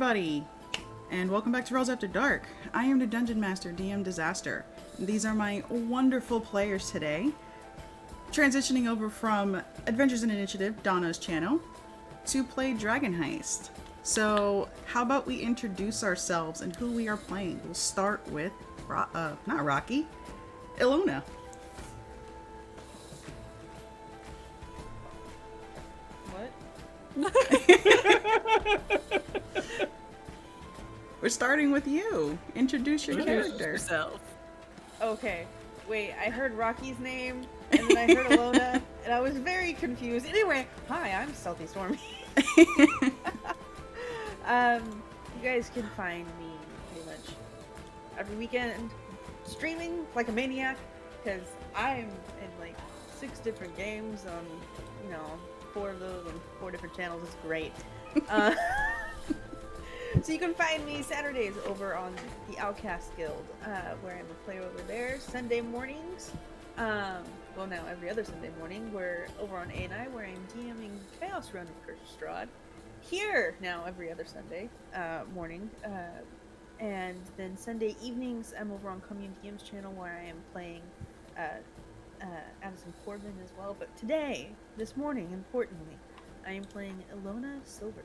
everybody, and welcome back to Rolls After Dark. I am the Dungeon Master, DM Disaster. These are my wonderful players today, transitioning over from Adventures in Initiative, Donna's channel, to play Dragon Heist. So, how about we introduce ourselves and who we are playing? We'll start with, not Rocky, Ilona. What? We're starting with you. Introduce your character. Yourself. Okay. Wait, I heard Rocky's name, and then I heard Alona, and I was very confused. Anyway, hi, I'm Stealthy Stormy. You guys can find me pretty much every weekend streaming like a maniac, because I'm in like 6 different games on, 4 of those on 4 different channels. It's great. So you can find me Saturdays over on the Outcast Guild, where I'm a player over there. Sunday mornings, well now every other Sunday morning, we're over on A&I where I'm DMing Chaos Run of Cursed Strahd. Here now every other Sunday morning, and then Sunday evenings I'm over on Commune DM's channel where I am playing Addison Corbin as well. But today, this morning, importantly, I am playing Ilona Silvertongue,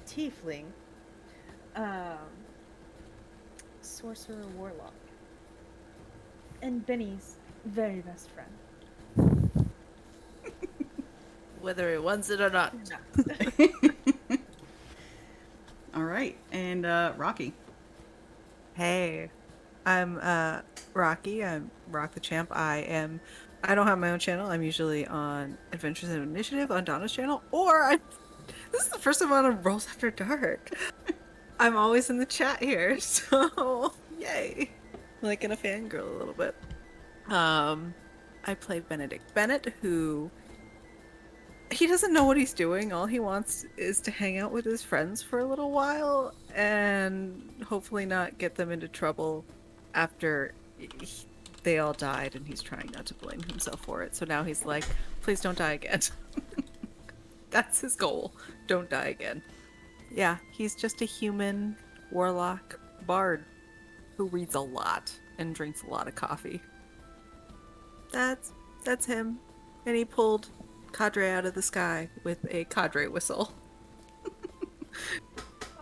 tiefling, sorcerer warlock, and Benny's very best friend. Whether it wants it or not. All right, and Rocky. Hey, I'm Rocky. I'm Rock the Champ. I don't have my own channel. I'm usually on Adventures in Initiative on Donna's channel, this is the first time on Rolls After Dark. I'm always in the chat here, so yay! Like in a fangirl a little bit. I play Benedict Bennett, who he doesn't know what he's doing. All he wants is to hang out with his friends for a little while and hopefully not get them into trouble after they all died, and he's trying not to blame himself for it. So now he's like, please don't die again. That's his goal. Don't die again. Yeah, he's just a human warlock bard who reads a lot and drinks a lot of coffee. That's him. And he pulled Cadre out of the sky with a Cadre whistle.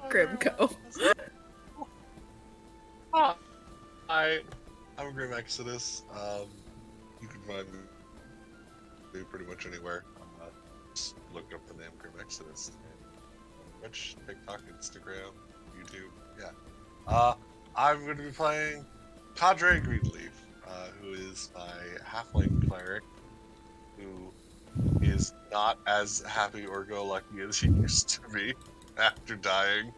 Grimco. I'm Grim Exodus. You can find me pretty much anywhere. Just look up the name Grim Exodus. Twitch, TikTok, Instagram, YouTube. Yeah. I'm going to be playing Cadre Greenleaf, who is my halfling cleric, who is not as happy or go lucky as he used to be after dying,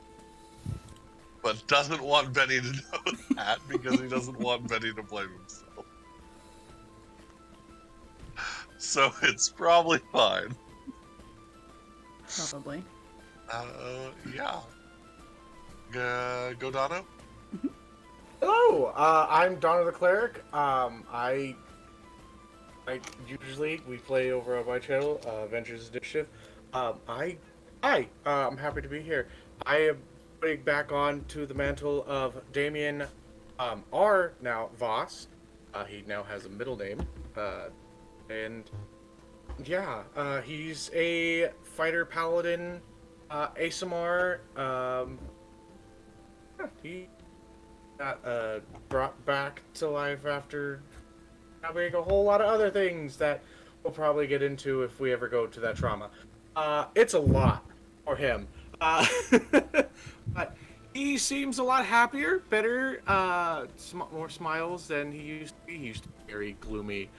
but doesn't want Benny to know that because he doesn't want Benny to blame himself. So it's probably fine. Probably. Yeah. Go Dono? Hello, I'm Donna the Cleric. I usually we play over on my channel, Adventures Initiative. I'm happy to be here. I am putting back on to the mantle of Damien, R. now Voss. He now has a middle name, and yeah, he's a fighter paladin, ASMR. He got brought back to life after having a whole lot of other things that we'll probably get into if we ever go to that trauma. It's a lot for him. But he seems a lot happier, better, more smiles than he used to be. He used to be very gloomy.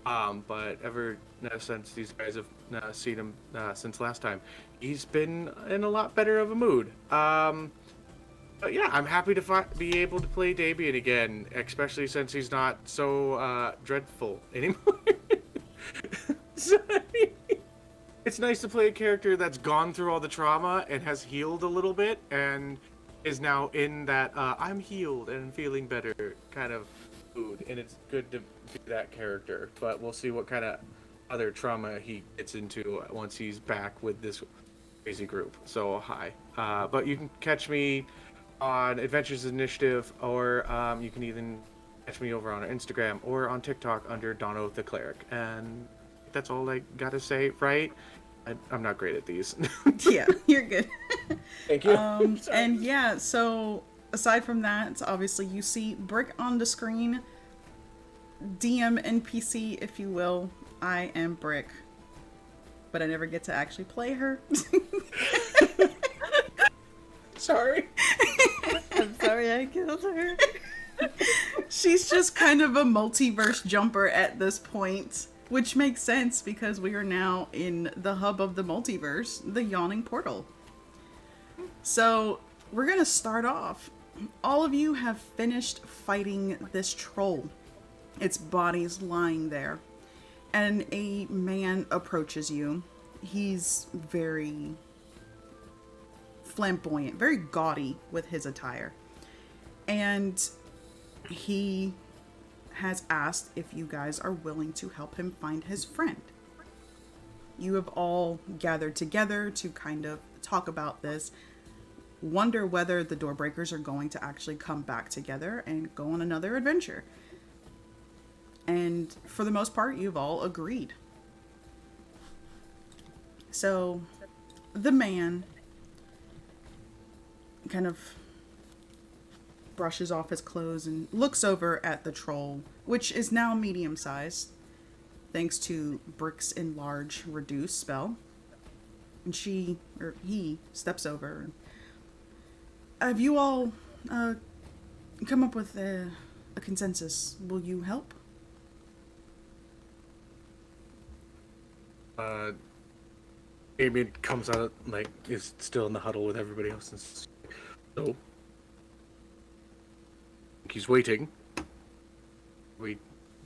But ever since these guys have seen him since last time, he's been in a lot better of a mood. But yeah, I'm happy to be able to play Damien again, especially since he's not so dreadful anymore. So, it's nice to play a character that's gone through all the trauma and has healed a little bit and is now in that I'm healed and feeling better kind of mood. And it's good to be that character. But we'll see what kind of other trauma he gets into once he's back with this crazy group. So hi. But you can catch me on Adventures Initiative, or you can even catch me over on Instagram or on TikTok under Dono the Cleric. And that's all I gotta say, right? I'm not great at these. Yeah, you're good. Thank you. And yeah, so aside from that, obviously you see Brick on the screen. DM NPC, if you will. I am Brick. But I never get to actually play her. Sorry. I'm sorry I killed her. She's just kind of a multiverse jumper at this point. Which makes sense because we are now in the hub of the multiverse, the Yawning Portal. So, we're gonna start off. All of you have finished fighting this troll. Its body's lying there. And a man approaches you. He's very flamboyant, very gaudy with his attire. And he has asked if you guys are willing to help him find his friend. You have all gathered together to kind of talk about this, wonder whether the Doorbreakers are going to actually come back together and go on another adventure. And for the most part, you've all agreed. So, the man kind of brushes off his clothes and looks over at the troll, which is now medium-sized, thanks to Brick's enlarge reduce spell. And he steps over. Have you all come up with a consensus? Will you help? Damien comes out, like, is still in the huddle with everybody else. And so, he's waiting. We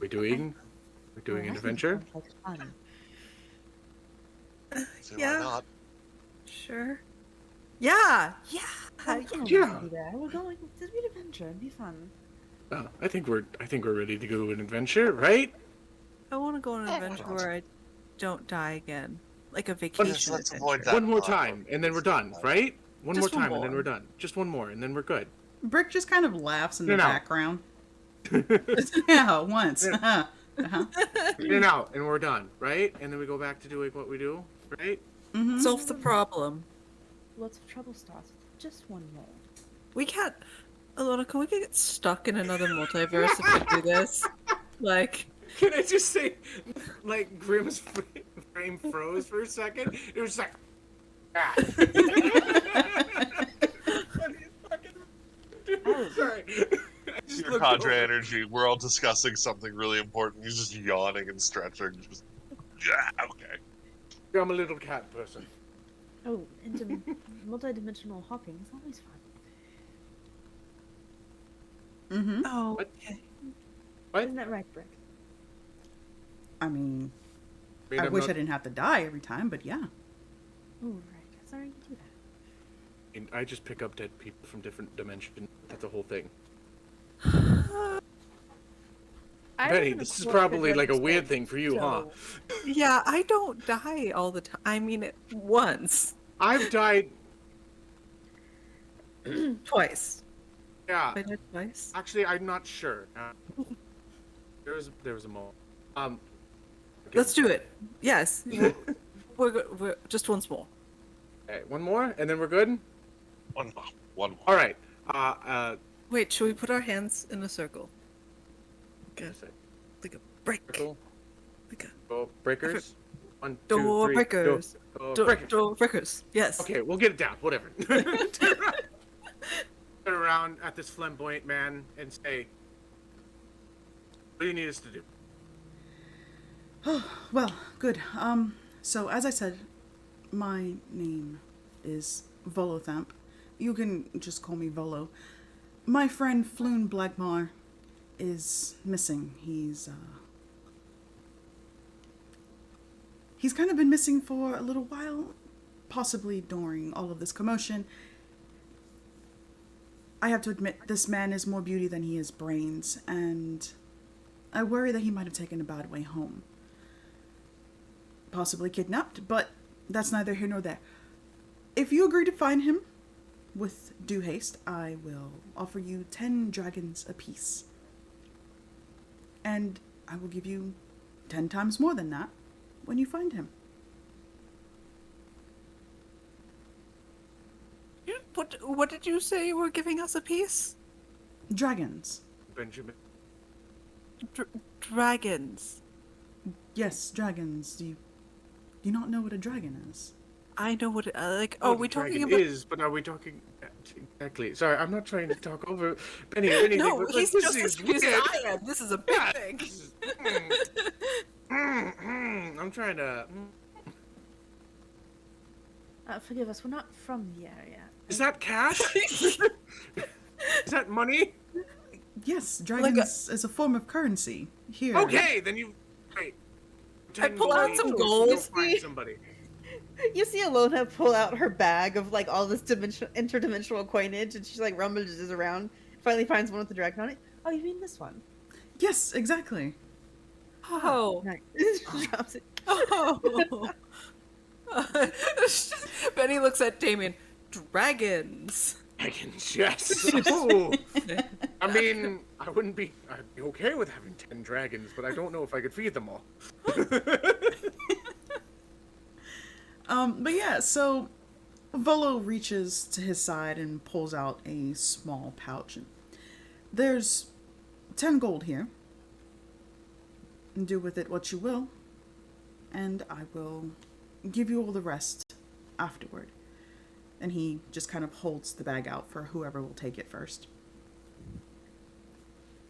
doing an adventure? So Yeah. why not? Sure. Yeah. Yeah. Yeah. We're going to be an adventure. It'd be fun. I think we're ready to go on an adventure, right? I want to go on an adventure where I don't die again, like a Let's vacation avoid adventure. that. One more time, and then we're done, right? One more Just one time, and then more. we're done. Just one more, and then we're good. Brick just kind of laughs in the No. background. Yeah, once. Uh-huh. In and out, and we're done, right? And then we go back to doing what we do, right? Mm-hmm. Solve the problem. Lots of trouble starts with just one more. We can't. Alona, can we get stuck in another multiverse if we do this? Like, Can I just say, like, Grimm's frame froze for a second? It was like, ah. What are you fucking... Sorry. I just Your looked cadre over. energy. We're all discussing something really important. He's just yawning and stretching. Just, yeah, okay. I'm a little cat person. Oh, into multi-dimensional hopping is always fun. Mm-hmm. oh, What? okay. What? Isn't that right, Brick? I mean, mean, I I'm wish not- I didn't have to die every time, but yeah. Oh, right. Sorry you do that. I mean, I just pick up dead people from different dimensions. That's the whole thing. I Benny, live in a this is quarter probably like a dimension weird space, thing for you, huh? so- Yeah, I don't die all the time. I mean, it once, I've died. twice. Yeah. I died twice. Actually, I'm not sure. There was a moment. Okay. Let's do it. Yes. We're just once more. Okay, one more, and then we're good. One more. One more. All right. Wait, should we put our hands in a circle? Like Circle. like a break. Like a Go breakers. One, door 2, 3. breakers. Go Door, breakers. door breakers. Yes. Okay, we'll get it down. Whatever. Turn around at this flamboyant man and say, "What do you need us to do?" Well, good. So as I said, my name is Volothamp. You can just call me Volo. My friend Floon Blackmar is missing. He's kind of been missing for a little while, possibly during all of this commotion. I have to admit, this man is more beauty than he is brains, and I worry that he might have taken a bad way home. Possibly kidnapped, but that's neither here nor there. If you agree to find him with due haste, I will offer you 10 dragons apiece. And I will give you 10 times more than that when you find him. What did you say you were giving us a piece? Dragons. Benjamin. Dragons. Yes, dragons. Do you not know what a dragon is? I know what Oh, we the talking dragon about? is, but are we talking exactly? Sorry, I'm not trying to talk over Benny or anything. No, but he's this just as is confused as weird. I am. This is a big God, thing. this is- I'm trying to. Forgive us, we're not from the area. Is that cash? Is that money? Yes, dragons is a form of currency here. Okay, then you. Wait. I pull out some gold. Go find somebody. You see Alona pull out her bag of like all this interdimensional coinage, and she like rummages around, finally finds one with the dragon on it. Oh, you mean this one? Yes, exactly. Oh. Nice. Drops it. Oh. Benny looks at Damien. Dragons. Dragons, yes. Oh. I mean, I'd be okay with having 10 dragons, but I don't know if I could feed them all. But yeah, so Volo reaches to his side and pulls out a small pouch. And there's 10 gold here. And do with it what you will. And I will give you all the rest afterward. And he just kind of holds the bag out for whoever will take it first.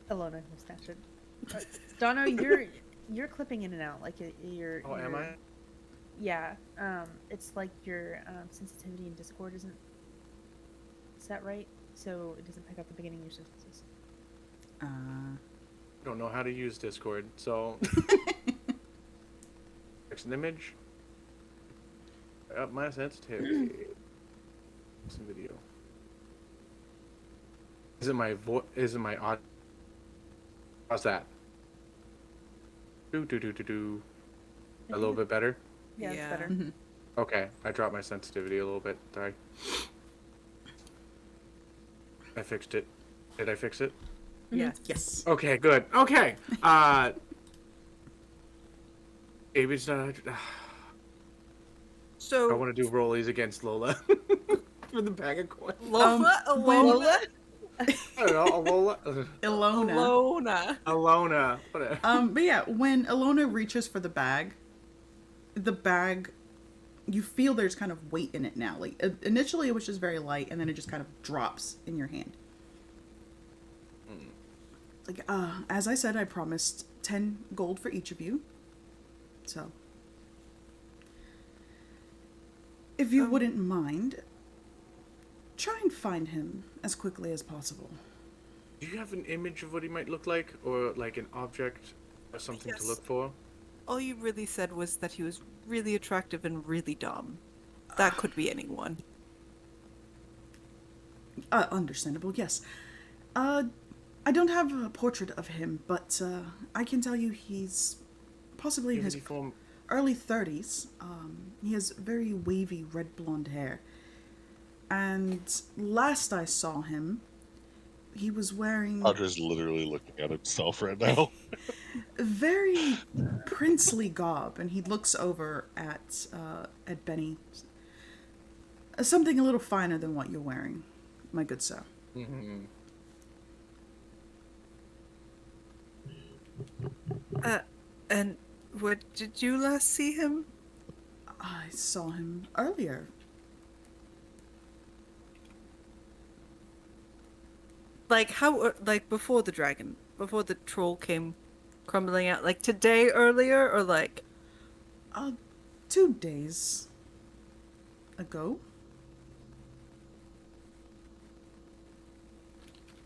Alona will snatch it. Donna, you're clipping in and out like you're. Oh, am I? Yeah. It's like your sensitivity in Discord isn't set right, so it doesn't pick up the beginning of your sentences. I don't know how to use Discord, so. Text an image. Up my sensitivity. Some video. Is it my Is it my audio? How's that? Do. A little bit better. Yeah, Yeah. it's better. Mhm. Okay, I dropped my sensitivity a little bit. Sorry. I fixed it. Did I fix it? Yeah. Yes. Okay, good. Okay. David's not. I So want to do rollies against Lola for the bag of coins. Lola, Lola? I don't know, Lola, Ilona. Alona. Alona. Whatever. But yeah, when Ilona reaches for the bag, you feel there's kind of weight in it now. Like initially it was just very light, and then it just kind of drops in your hand. Like, as I said, I promised 10 gold for each of you. So, if you wouldn't mind, try and find him as quickly as possible. Do you have an image of what he might look like, or like an object, or something to Yes. look for? All you really said was that he was really attractive and really dumb. That could be anyone. Understandable, yes. I don't have a portrait of him, but I can tell you he's possibly in his Uniform. early 30s. He has very wavy red blonde hair. And last I saw him, he was wearing Audrey's literally looking at himself right now. a very princely garb, and he looks over at Benny. Something a little finer than what you're wearing, my good sir. Mm-hmm. And where did you last see him? I saw him earlier. Like how? Like before the dragon, before the troll came crumbling out. Like today earlier, or like 2 days ago.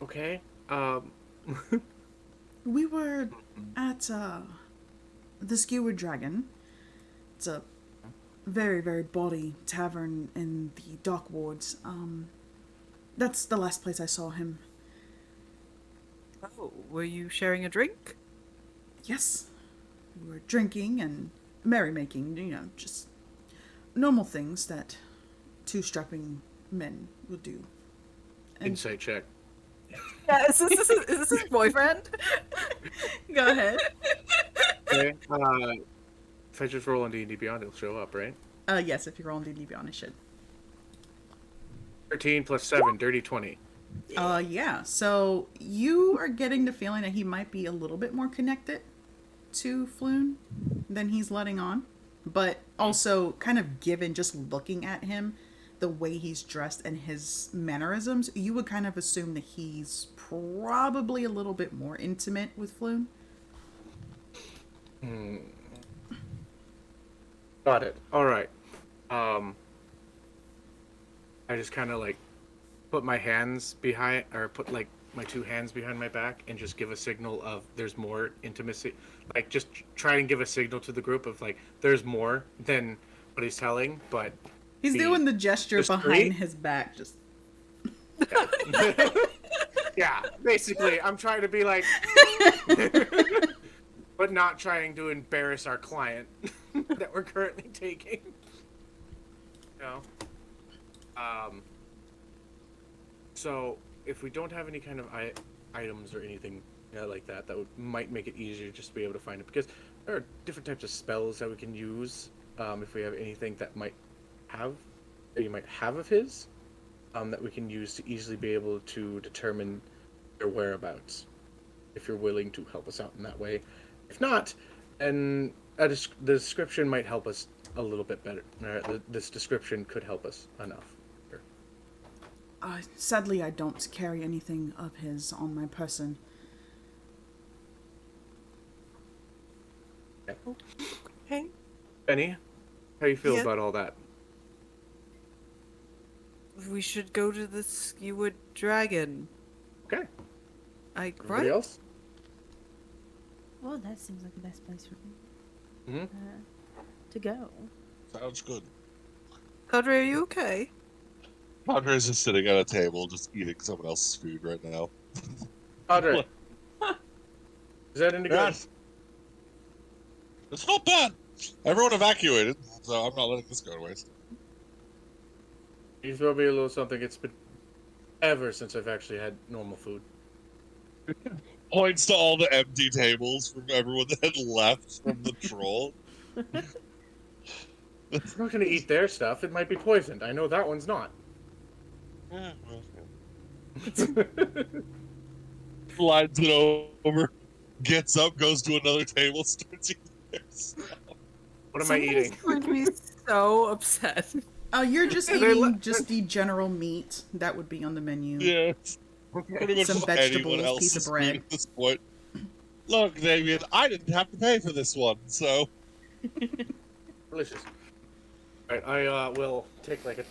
Okay. We were at the Skewered Dragon. It's a very, very bawdy tavern in the dock wards. That's the last place I saw him. oh, were you sharing a drink? Yes, we were drinking and merrymaking, just normal things that two strapping men will do. And Insight check. Yeah, is this his boyfriend? go ahead. Okay. If I just roll on D&D Beyond, it'll show up, right? Yes, if you're rolling D&D Beyond, it should. 13 plus 7, dirty 20. Yeah. So you are getting the feeling that he might be a little bit more connected to Floon than he's letting on. But also, kind of given just looking at him, the way he's dressed and his mannerisms, you would kind of assume that he's probably a little bit more intimate with Floon. Got it. All right. I just kind of like put my hands behind, or put like my two hands behind my back, and just give a signal of there's more intimacy. Like just try and give a signal to the group of like there's more than what he's telling, but He's doing the gesture discreet. behind his back, just Yeah, basically, I'm trying to be like, but not trying to embarrass our client that we're currently taking. You know? So if we don't have any kind of items or anything like that, might make it easier just to be able to find it, because there are different types of spells that we can use. If we have anything that you might have of his, that we can use to easily be able to determine their whereabouts, if you're willing to help us out in that way. If not, then the description might help us a little bit better. This description could help us enough. sadly, I don't carry anything of his on my person. Hey, Benny, how you feel Yeah. about all that? we should go to the Skewood Dragon. Okay. Right? Anybody else? Well, that seems like the best place for me Mm-hmm. to go. Sounds good. Padre, are you okay? Padre's just sitting at a table, just eating someone else's food right now. Padre. What? Is that any good? Yes. It's not bad. Everyone evacuated, so I'm not letting this go to waste. You throw me a little something. It's been ever since I've actually had normal food. Points to all the empty tables from everyone that had left from the troll. I'm not gonna eat their stuff. It might be poisoned. I know that one's not. Yeah, well, slides it over, gets up, goes to another table, starts eating theirs. What am I eating? Someone's going to be so upset. You're just Yeah, they eating let- just the general meat that would be on the menu. Yeah, pretty much Some anyone vegetables, piece else's of bread. food at this point. Look, Damien, I didn't have to pay for this one, so Delicious. Alright, I will take like a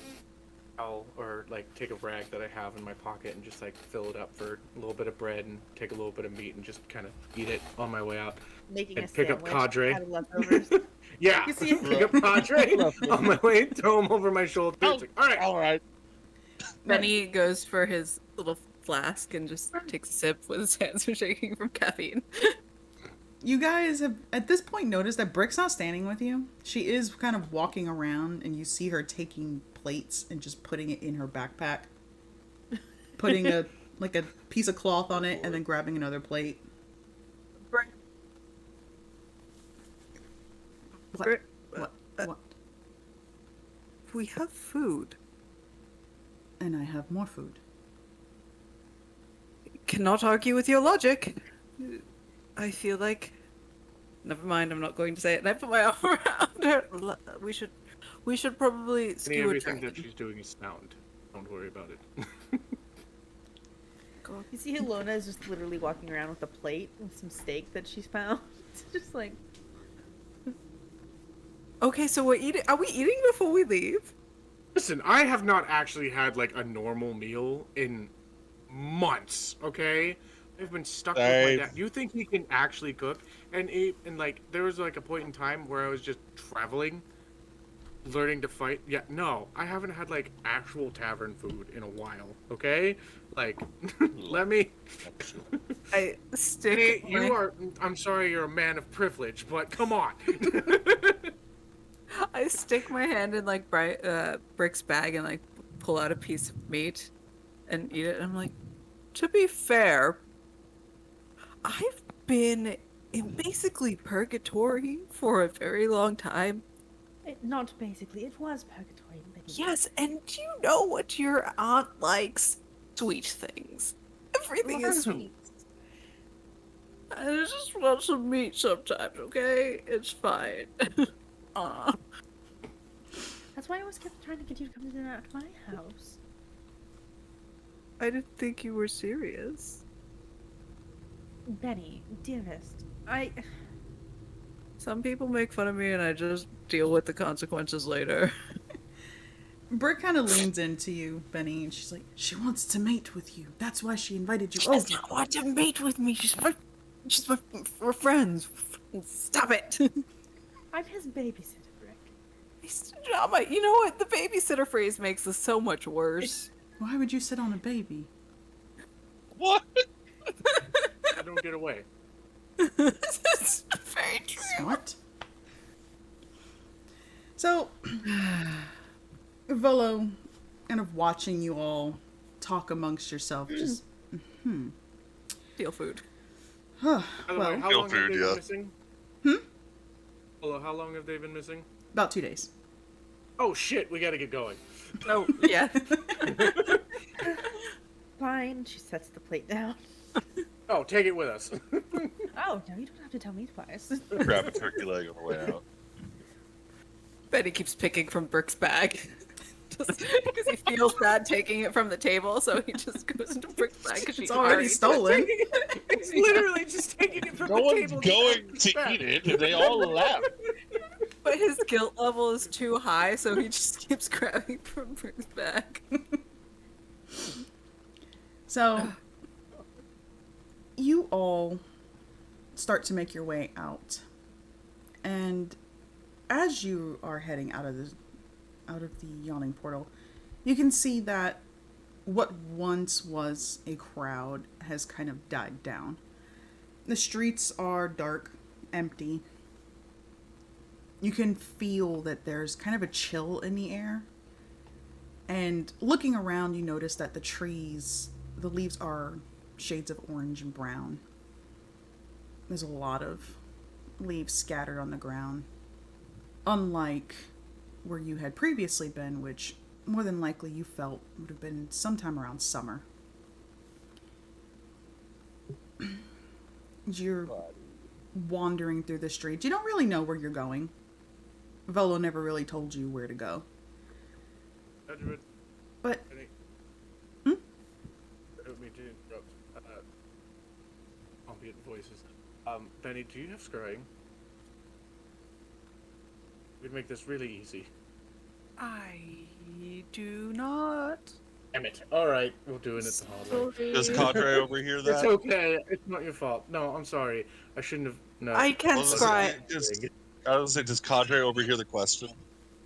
towel or like take a rag that I have in my pocket and just like fill it up for a little bit of bread and take a little bit of meat and just kind of eat it on my way out. Making And a pick up sandwich Cadre. out of leftovers. Yeah, You see- pick up Padre on my way, throw him over my shoulder. It's like, all right. Benny goes for his little flask and just takes a sip with his hands are shaking from caffeine. You guys have at this point noticed that Brick's not standing with you. She is kind of walking around, and you see her taking plates and just putting it in her backpack, putting a piece of cloth on it, and then grabbing another plate. What? Brick, What? we have food. And I have more food. Cannot argue with your logic. I feel like. Never mind. I'm not going to say it. And I put my arm around her. We should probably Any skew a everything that dragon. she's doing is sound. Don't worry about it. You see Hilona is just literally walking around with a plate with some steak that she's found. It's just like, Okay, so we're eating. Are we eating before we leave? Listen, I have not actually had like a normal meal in months. Okay, I've been stuck with my Same. dad. You think he can actually cook? And like there was like a point in time where I was just traveling, learning to fight. Yeah, no, I haven't had like actual tavern food in a while. Okay, like let me. I stick. Hey, my- you are. I'm sorry, you're a man of privilege, but come on. I stick my hand in like Brick's bag and like pull out a piece of meat and eat it. And I'm like, to be fair, I've been in basically purgatory for a very long time. Not basically. It was purgatory. But Yes, and do you know what your aunt likes? Sweet things. Everything is sweet. I just want some meat sometimes, okay? It's fine. Aw. That's why I always kept trying to get you to come to dinner at my house. I didn't think you were serious. Benny, dearest, Some people make fun of me and I just deal with the consequences later. Brick kind of leans into you, Benny, and she's like, she wants to mate with you. That's why she invited you She over. does not want to mate with me. We're friends. Stop it. I'm his babysitter, Brick. You know what? The babysitter phrase makes this so much worse. Why would you sit on a baby? What? I don't get away. It's very true. What? So, Volo, kind of watching you all talk amongst yourself, just, Steal food. huh, By the way, well, how Feel long have food, they yeah. been missing? Hello, how long have they been missing? about 2 days. Oh shit, we gotta get going. Oh, yeah. Fine. She sets the plate down. Oh, take it with us. Oh, no, you don't have to tell me twice. Grab a turkey leg on the way out. Betty keeps picking from Brick's bag. Just because he feels bad taking it from the table, so he just goes into Brick's bag because she's It's already stolen. It's literally just taking it from No the one's table. going to eat it, and they all left. But his guilt level is too high, so he just keeps grabbing from Brick's bag. So, you all start to make your way out, and as you are heading out of the yawning portal, you can see that what once was a crowd has kind of died down. The streets are dark, empty. You can feel that there's kind of a chill in the air. And looking around, you notice that the leaves are shades of orange and brown. There's a lot of leaves scattered on the ground. Unlike where you had previously been, which more than likely you felt would have been sometime around summer. You're wandering through the streets. You don't really know where you're going. Volo never really told you where to go. Edward, But Benny. Hmm? I don't mean to interrupt. Albeit voices. Benny, do you have scrying? We'd make this really easy. I do not. Damn it. Alright, we're doing it the hard way. Does Cadre overhear that? It's okay. It's not your fault. No, I'm sorry. I shouldn't have. No. I can Well, scry. I was say, does Cadre overhear the question?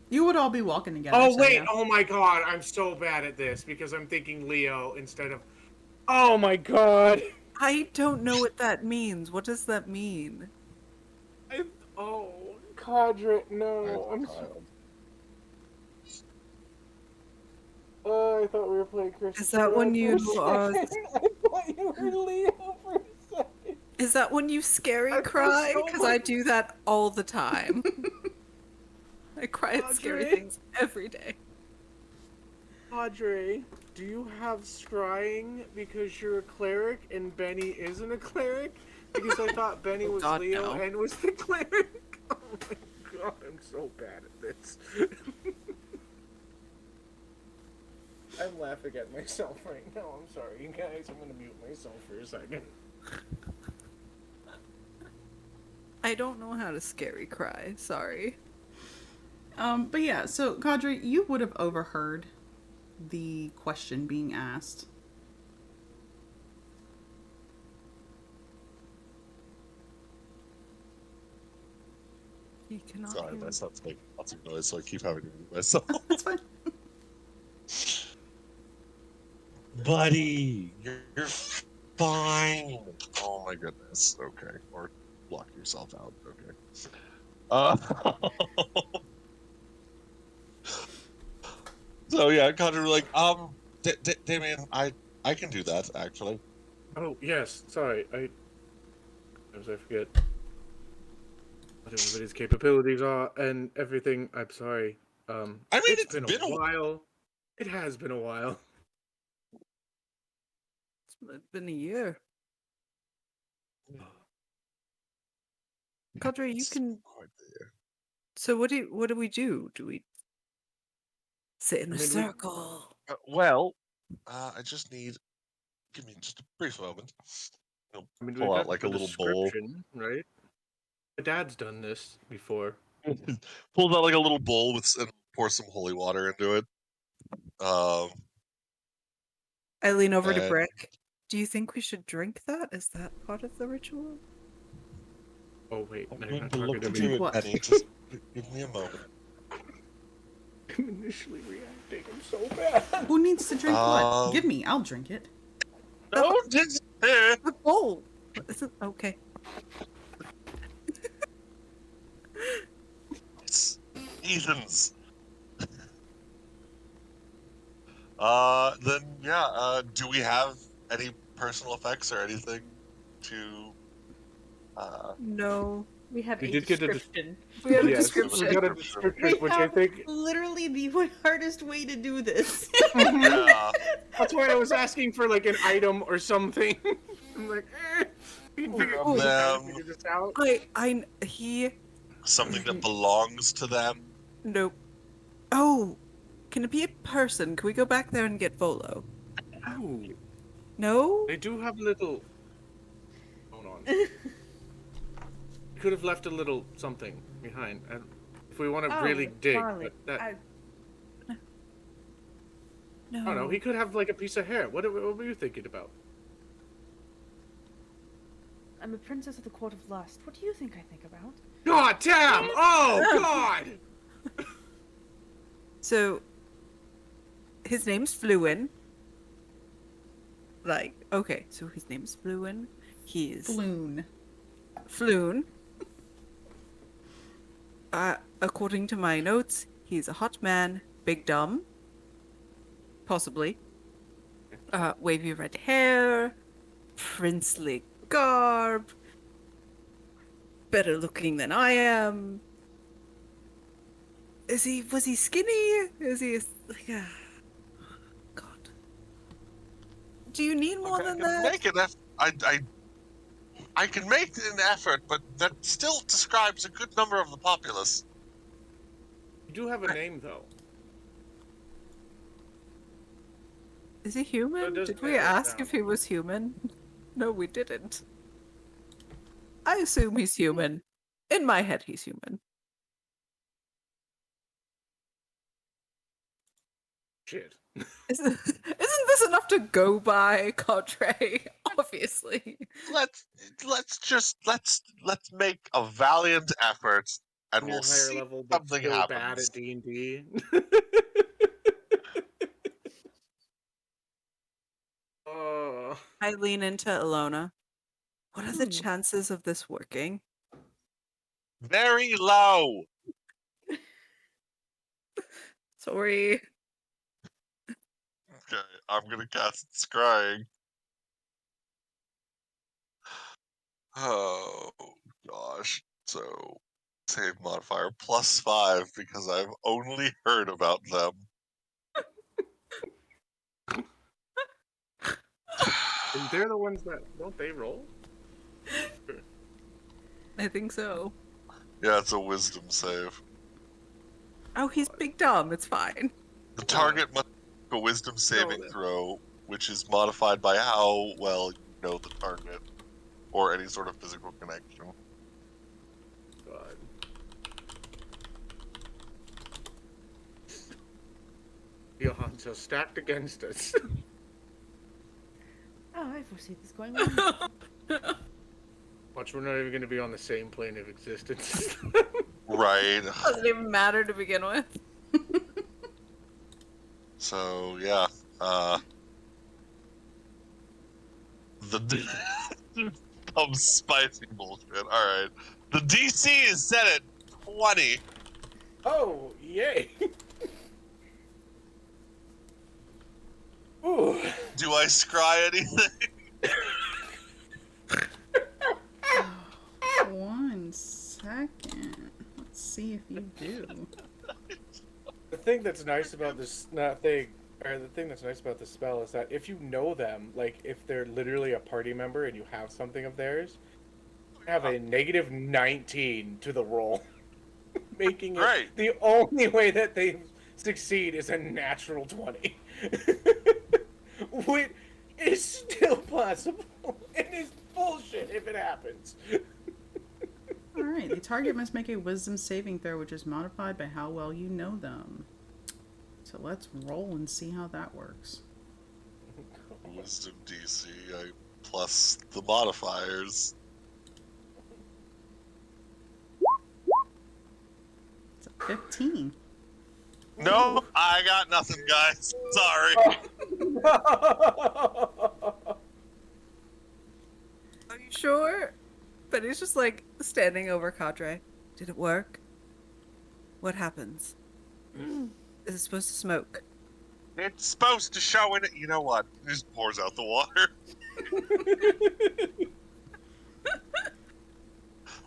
you would all be walking together. Oh so wait! yeah. Oh my god! I'm so bad at this because I'm thinking Leo instead of. Oh my god! I don't know what that means. What does that mean? Oh, Cadre, no! I'm so. Child. Oh, I thought we were playing Christmas. Is that when you, I thought you were Leo for a second. Is that when you scary I feel cry? so Because much- I do that all the time. I cry at scary Audrey? things every day. Padre, do you have scrying because you're a cleric and Benny isn't a cleric? Because I thought Benny was God, Leo no. and was the cleric. Oh my god, I'm so bad at this. I'm laughing at myself right now. I'm sorry, you guys. I'm gonna mute myself for a second. I don't know how to scary cry. Sorry. But yeah, so Cadre, you would have overheard the question being asked. You cannot Sorry, hear my me. son's making lots of noise, so I keep having to mute myself. That's fine. Buddy, you're fine. Oh my goodness. Okay, or block yourself out. Okay. So yeah, Conjure like, Damien, I can do that actually. Oh yes, sorry. Sometimes I forget what everybody's capabilities are and everything. I'm sorry. I mean, It's it's been a been a while. It has been a while. It's been a year. Kadri, you can. So what do we do? Do we sit in I a mean, circle? Well, I just need. Give me just a brief moment. I'll we pull out got like a the little bowl. description, right? My dad's done this before. Pulls out like a little bowl and pour some holy water into it. Um, I lean over to and Brick. Do you think we should drink that? Is that part of the ritual? Oh wait, I'm no, you're going not to look talking to into me. Drink it, what? Penny. Just give me a moment. I'm initially reacting. I'm so bad. Who needs to drink what? Give Um, me, I'll drink it. no, just The bowl. Isn't okay. Heathens. Then yeah. Do we have any personal effects or anything to? No, We have We a did get a description. we have a yes, we description. got a Description. description, We which I have think. literally the hardest way to do this. Yeah. That's why I was asking for like an item or something. I'm like, we can figure, Of we can kind of them, figure this out. He. something that belongs to them. Nope. Oh, can it be a person? Can we go back there and get Volo? Ooh, No. they do have little. Hold on. We could have left a little something behind, and if we want to really dig. Marley, But that, No. I don't know. He could have like a piece of hair. What were you thinking about? I'm a princess of the court of lust. What do you think I think about? God damn! Oh God! So, his name's Fluin. Like, okay, so his name's Fluin. He's Floon. Floon. According to my notes, he's a hot man, big dumb. Possibly. Wavy red hair, princely garb, better looking than I am. Was he skinny? Is he like a... God. Do you need more Okay, I than can that? make an effort. I can make an effort, but that still describes a good number of the populace. You do have a name though. Is he human? doesn't Did we narrow it ask down. if he was human? No, we didn't. I assume he's human. In my head, he's human. Shit. Isn't this enough to go by, Cadre? Obviously. Let's make a valiant effort, and You're we'll higher see level, if but something still bad happens. at D&D. Oh. I lean into Alona. What are the Hmm. chances of this working? Very low. Sorry. Okay, I'm gonna cast Scrying. Oh gosh. So save modifier +5 because I've only heard about them. And they're the ones that don't they roll? I think so. Yeah, it's a wisdom save. Oh, he's big dumb. It's fine. The target must make a wisdom saving then. throw, which is modified by how well you know the target or any sort of physical connection. God. The odds are stacked against us. Oh, I foresee this going well. Watch, we're not even going to be on the same plane of existence. Right. Doesn't even matter to begin with. So yeah, the some spicy bullshit. All right, the DC is set at 20. Oh, yay! Ooh. Do I scry anything? 1 second. Let's see if you do. The thing that's nice about this the thing that's nice about this spell is that if you know them, like if they're literally a party member and you have something of theirs, you have a negative 19 to the roll, making it Great. the only way that they succeed is a natural 20. Which is still possible. It is bullshit if it happens. Alright, the target must make a wisdom saving throw, which is modified by how well you know them. So let's roll and see how that works. Wisdom DC, plus the modifiers. It's a 15. No, I got nothing, guys. Sorry. Are you sure? But he's just like standing over Cadre. Did it work? What happens? Is it supposed to smoke? It's supposed to show in it. You know what? It just pours out the water.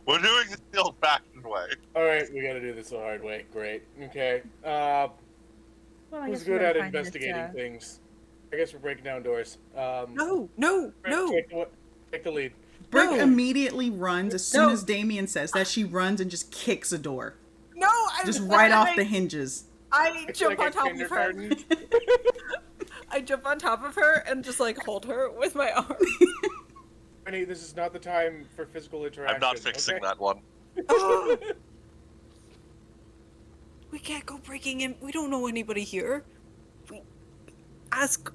We're doing it the old-fashioned way. Alright, we gotta do this the hard way. Great. Okay. Well, I Who's guess we good gotta at find this, investigating things? I guess we're breaking down doors. No. Take the lead. Brick No. immediately runs as soon No. as Damien says that. She runs and just kicks a door. No, I Just right off the hinges. I It's jump like on a top of her. kindergarten. I jump on top of her and just like hold her with my arm. Honey, this is not the time for physical interaction. I'm not fixing okay? that one. Oh. We can't go breaking in. We don't know anybody here. We ask.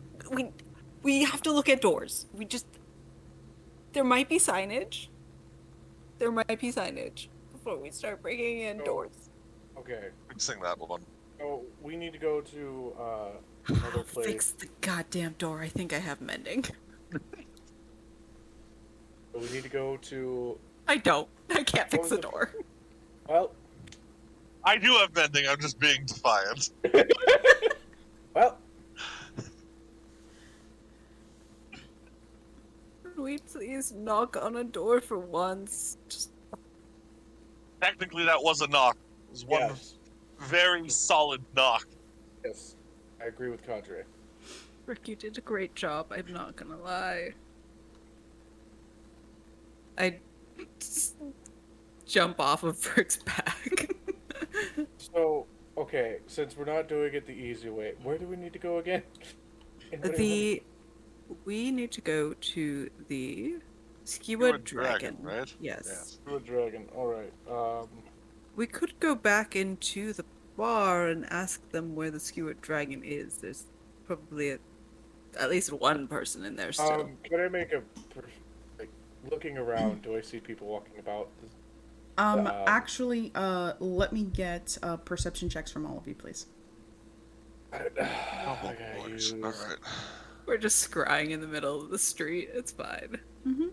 We have to look at doors. We just. There might be signage. There might be signage before we start breaking in Oh. doors. Okay. Fixing that one. So we need to go to another place. Fix the goddamn door. I think I have mending. So we need to go to. I don't. I can't fix was the the- door. Well, I do have mending. I'm just being defiant. well. Can we please knock on a door for once? Just Technically, that was a knock. It was one Yes. very solid knock. Yes. I agree with Cadre. Rick, you did a great job. I'm not gonna lie. I just jump off of Rick's back. So, okay, since we're not doing it the easy way, where do we need to go again? We need to go to the Skewered Skewered Dragon. right? Yes. To a dragon. Alright. We could go back into the bar and ask them where the Skewered Dragon is. There's probably at least one person in there still. Can I make like, looking around, do I see people walking about? Actually, let me get perception checks from all of you, please. I gotta use... Alright. We're just scrying in the middle of the street. It's fine. Mm-hmm.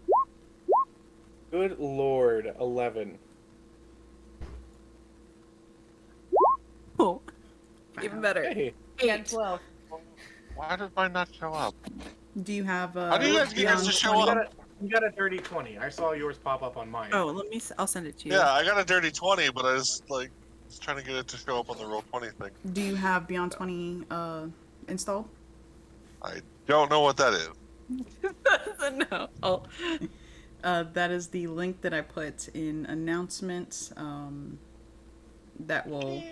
Good lord, 11. Oh, even better. Hey, And 12. Why did mine not show up? Do you have How do you guys get yours to show up? you got a dirty 20. I saw yours pop up on mine. Oh, I'll send it to you. Yeah, I got a dirty 20, but I was trying to get it to show up on the roll 20 thing. Do you have Beyond 20 installed? I don't know what that is. No. Oh. That is the link that I put in announcements that will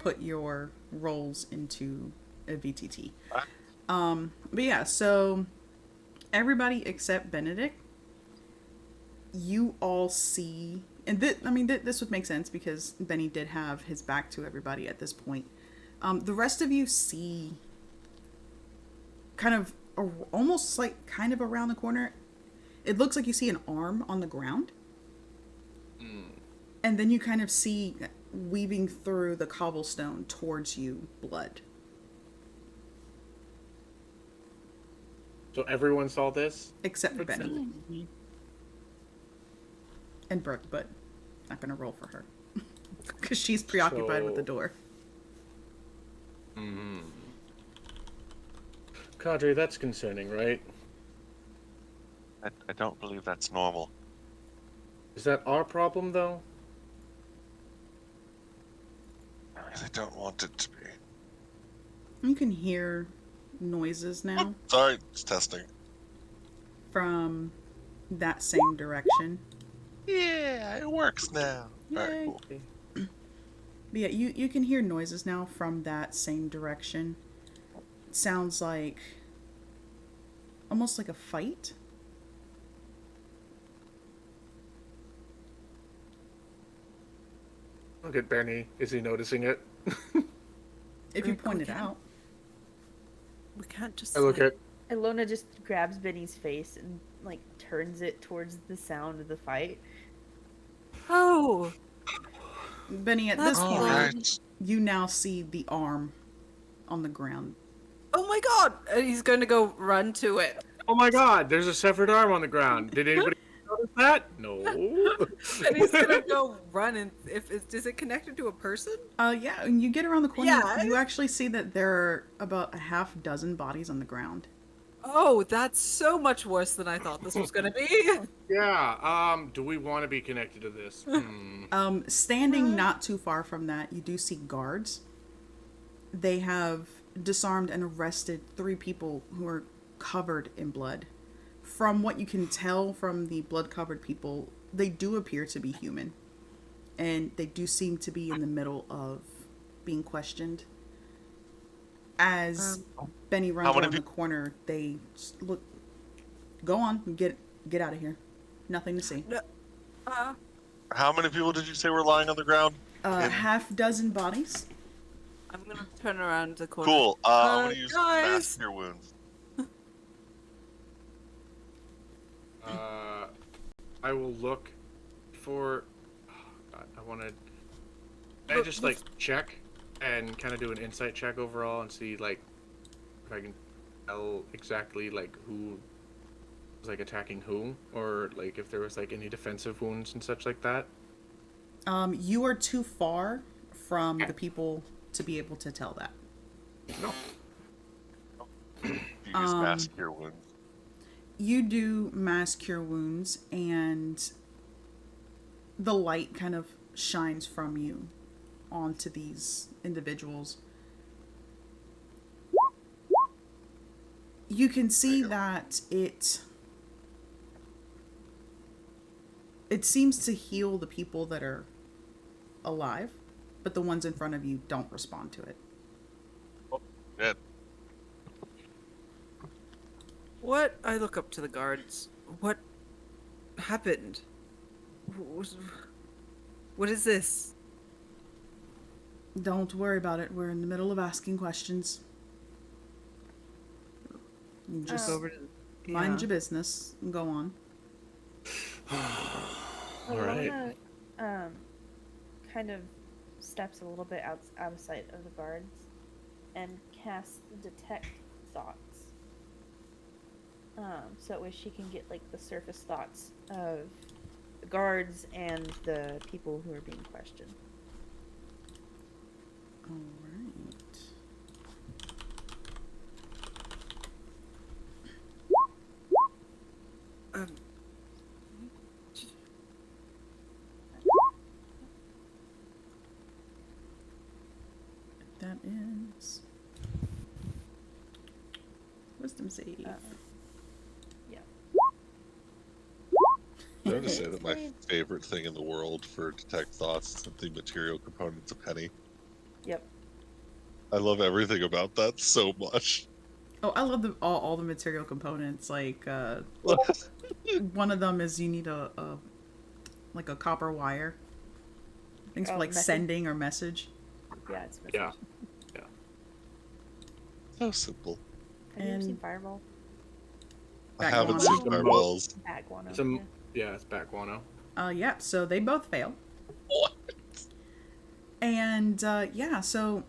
put your roles into a VTT. But yeah, so everybody except Benedict, you all see, and this would make sense because Benny did have his back to everybody at this point. The rest of you see kind of almost like kind of around the corner. It looks like you see an arm on the ground. And then you kind of see weaving through the cobblestone towards you blood. So everyone saw this? Except for Benny. And Brooke, but not gonna roll for her. Because she's preoccupied with the door. Cadre, that's concerning, right? I don't believe that's normal. Is that our problem, though? I really don't want it to be. You can hear noises now Sorry, it's testing. from that same direction. Yeah, it works now. Alright, Yay. cool. But yeah, you can hear noises now from that same direction. It sounds like almost like a fight. Look at Benny. Is he noticing it? If you Rick, point we it can't- out. We can't just. I look like- at. Ilona just grabs Benny's face and like turns it towards the sound of the fight. Oh, Benny, at That's this fine. point, Alright. you now see the arm on the ground. oh my God! And he's going to go run to it, Oh my God! There's a severed arm on the ground. Did anybody notice that? No. and he's going to go run. And is it connected to a person? Yeah, and you get around the corner, Yeah. you actually see that there are about a half dozen bodies on the ground. Oh, that's so much worse than I thought this was going to be. Yeah. Do we want to be connected to this? Standing not too far from that, you do see guards. They have disarmed and arrested 3 people who are covered in blood. From what you can tell from the blood-covered people, they do appear to be human. And they do seem to be in the middle of being questioned. As Benny runs How many around the corner, they just look, go on, get out of here. Nothing to see. How many people did you say were lying on the ground? Half dozen bodies. I'm going to turn around the corner. Cool. I'm gonna use guys. mass cure wounds. I will look for. Oh God, I want to. Can I just like check and kind of do an insight check overall and see like if I can tell exactly like who was like attacking who, or like if there was like any defensive wounds and such like that. You are too far from the people to be able to tell that. No. You use mass cure wounds. You do mass cure wounds, and the light kind of shines from you onto these individuals. You can see that it seems to heal the people that are alive, but the ones in front of you don't respond to it. Dead. What? I look up to the guards. What happened? What is this? Don't worry about it. We're in the middle of asking questions. You just Over to mind your business and go on. All right. Ilona, kind of steps a little bit out of sight of the guards and casts detect thoughts. So that way she can get like the surface thoughts of the guards and the people who are being questioned. All right. That is wisdom save. Yeah. I'm going to say that my favorite thing in the world for detect thoughts is the material components of Penny. Yep. I love everything about that so much. Oh, I love all the material components. Like one of them is you need a like a copper wire. Things for Oh, like message? sending or message. Yeah, it's Yeah. So simple. Have you ever seen And- Fireball? I Back haven't on. seen fireballs. Bag one. It's a, yeah, it's back guano. Yeah, so they both fail. What? And yeah, so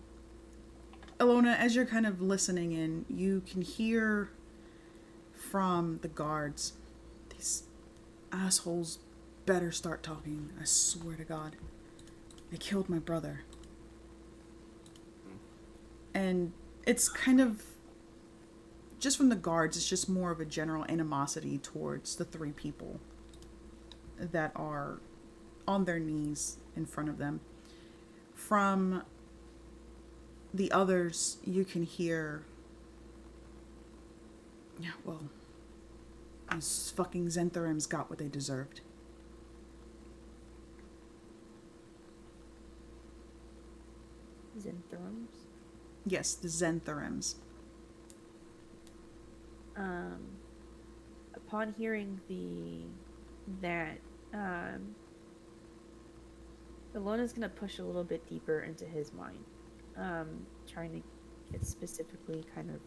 Ilona, as you're kind of listening in, you can hear from the guards, these assholes better start talking. I swear to God. They killed my brother. And it's kind of just from the guards, it's just more of a general animosity towards the three people that are on their knees in front of them. From the others, you can hear, yeah, well, those fucking Zenthrams got what they deserved. Zenthrums. Yes, the Zenthrams. Upon hearing that, Ilona's gonna push a little bit deeper into his mind, trying to get specifically kind of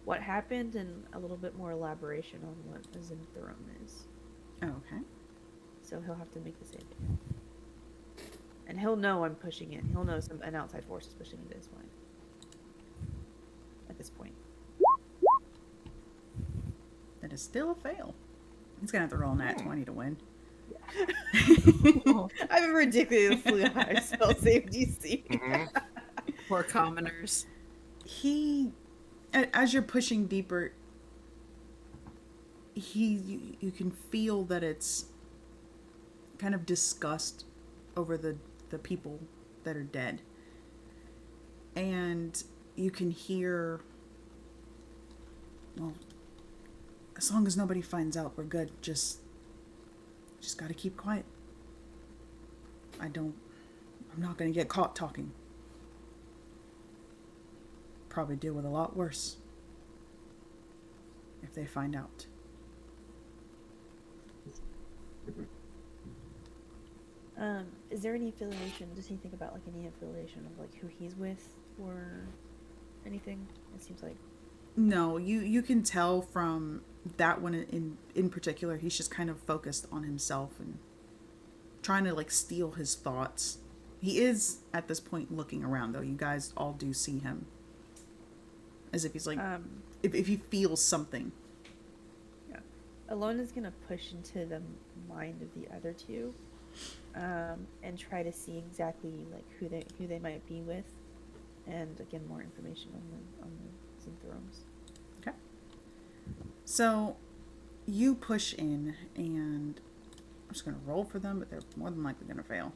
what happened and a little bit more elaboration on what a Zenthrum is. Okay. So he'll have to make the save. And he'll know I'm pushing in. He'll know an outside force is pushing into his mind. At this point. That is still a fail. He's gonna have to roll an nat 20 to win. I have a ridiculously high spell save DC. Poor commoners. As you're pushing deeper, you can feel that it's kind of disgust over the people that are dead. And you can hear, well, as long as nobody finds out, we're good. Just gotta keep quiet. I'm not gonna get caught talking. Probably deal with a lot worse if they find out. Is there any affiliation? Does he think about like any affiliation of like who he's with or anything? It seems like No, you can tell from that one in particular, he's just kind of focused on himself and trying to like steal his thoughts. He is at this point looking around though. You guys all do see him. As if he's like if he feels something. yeah. Alona's gonna push into the mind of the other two. And try to see exactly like who they might be with, and again more information on the Zenthrums. Okay. So you push in, and I'm just gonna roll for them, but they're more than likely gonna fail.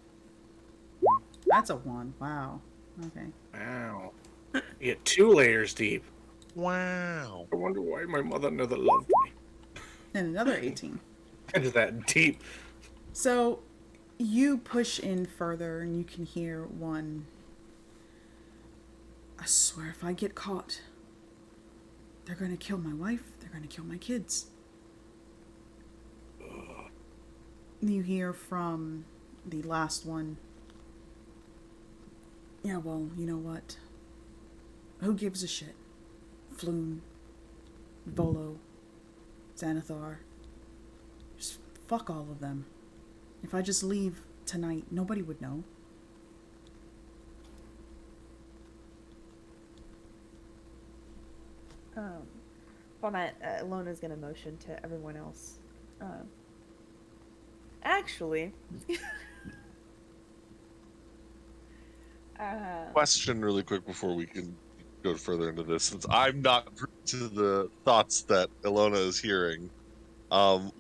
That's a 1. Wow. Okay. Wow. You get 2 layers deep. Wow. I wonder why my mother never loved me. And another 18. Into that deep. So you push in further, and you can hear one. I swear, if I get caught, they're gonna kill my wife. They're gonna kill my kids. You hear from the last one. Yeah, well, you know what? Who gives a shit? Flume, Volo, Xanathar. Just fuck all of them. If I just leave tonight, nobody would know. Upon that, Ilona's gonna motion to everyone else. Actually, Question really quick before we can go further into this. Since I'm not privy to the thoughts that Ilona is hearing,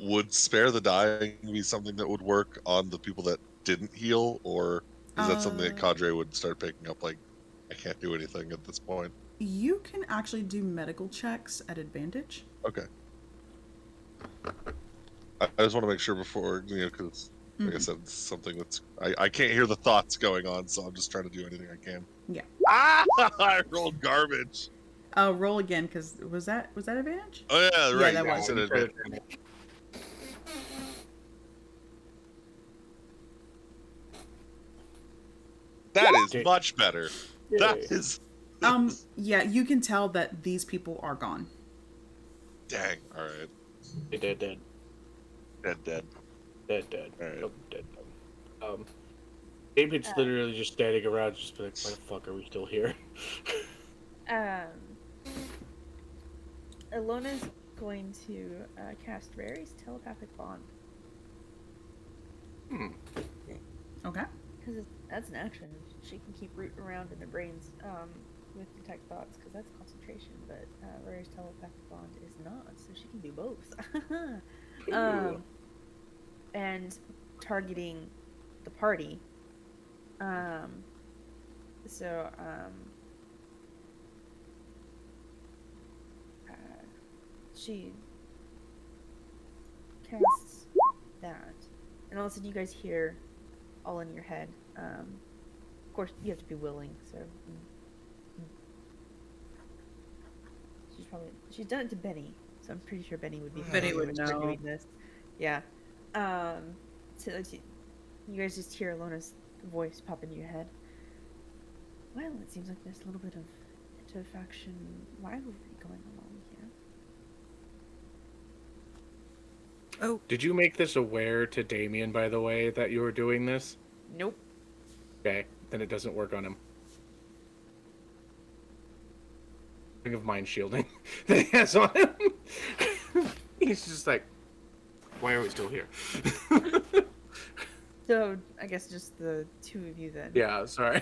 would spare the dying be something that would work on the people that didn't heal, or is that something that Cadre would start picking up? Like, I can't do anything at this point. You can actually do medical checks at advantage. Okay. I just want to make sure before, because like I said, it's something that's I can't hear the thoughts going on, so I'm just trying to do anything I can. Yeah. Ah! I rolled garbage. Roll again, because was that advantage? Oh yeah, right. that you was. said advantage. That is much better. That is. Yeah, you can tell that these people are gone. Dang. All right. Dead. Dead. Dead. All right. Dead. David's literally just standing around, just be like, why the fuck are we still here? Ilona's going to cast Rary's telepathic bond. Okay. Because that's an action. She can keep rooting around in their brains. with detect thoughts because that's concentration, but Rory's telepathic bond is not, so she can do both. And targeting the party. So she casts that, and all of a sudden you guys hear all in your head. Of course, you have to be willing. So she's done it to Benny, so I'm pretty sure Benny would be Benny fine would with her know. doing this. Yeah. So you guys just hear Alona's voice pop into your head. Well, it seems like there's a little bit of interfaction rivalry going along here. Oh, Did you make this aware to Damien, by the way, that you were doing this? Nope. Okay, then it doesn't work on him. Think of mind shielding that he has on him. He's just like, why are we still here? So I guess just the two of you then. Yeah, sorry.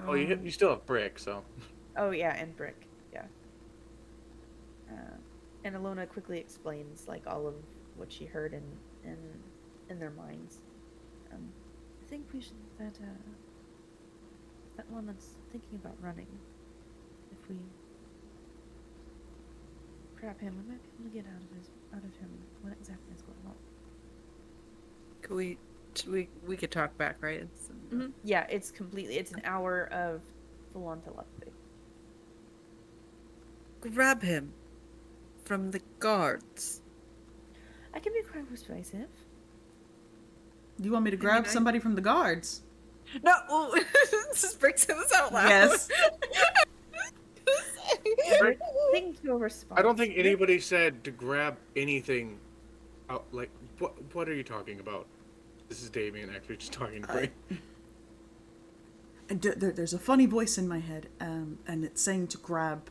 Oh, you still have Brick, so. Oh yeah, and Brick. Yeah. And Alona quickly explains like all of what she heard in their minds. I think we should that one that's thinking about running. If we trap him, we might be able to get out of him what exactly is going on. we could talk back, right? It's, Yeah, it's an hour of full on telepathy. Grab him from the guards. I can be quite persuasive. You want me to grab somebody from the guards? No, well, this breaks this out loud. Yes. Think to a response. I don't think anybody said to grab anything. Out, like, what are you talking about? This is Damien actually just talking to Brick. And there's a funny voice in my head, and it's saying to grab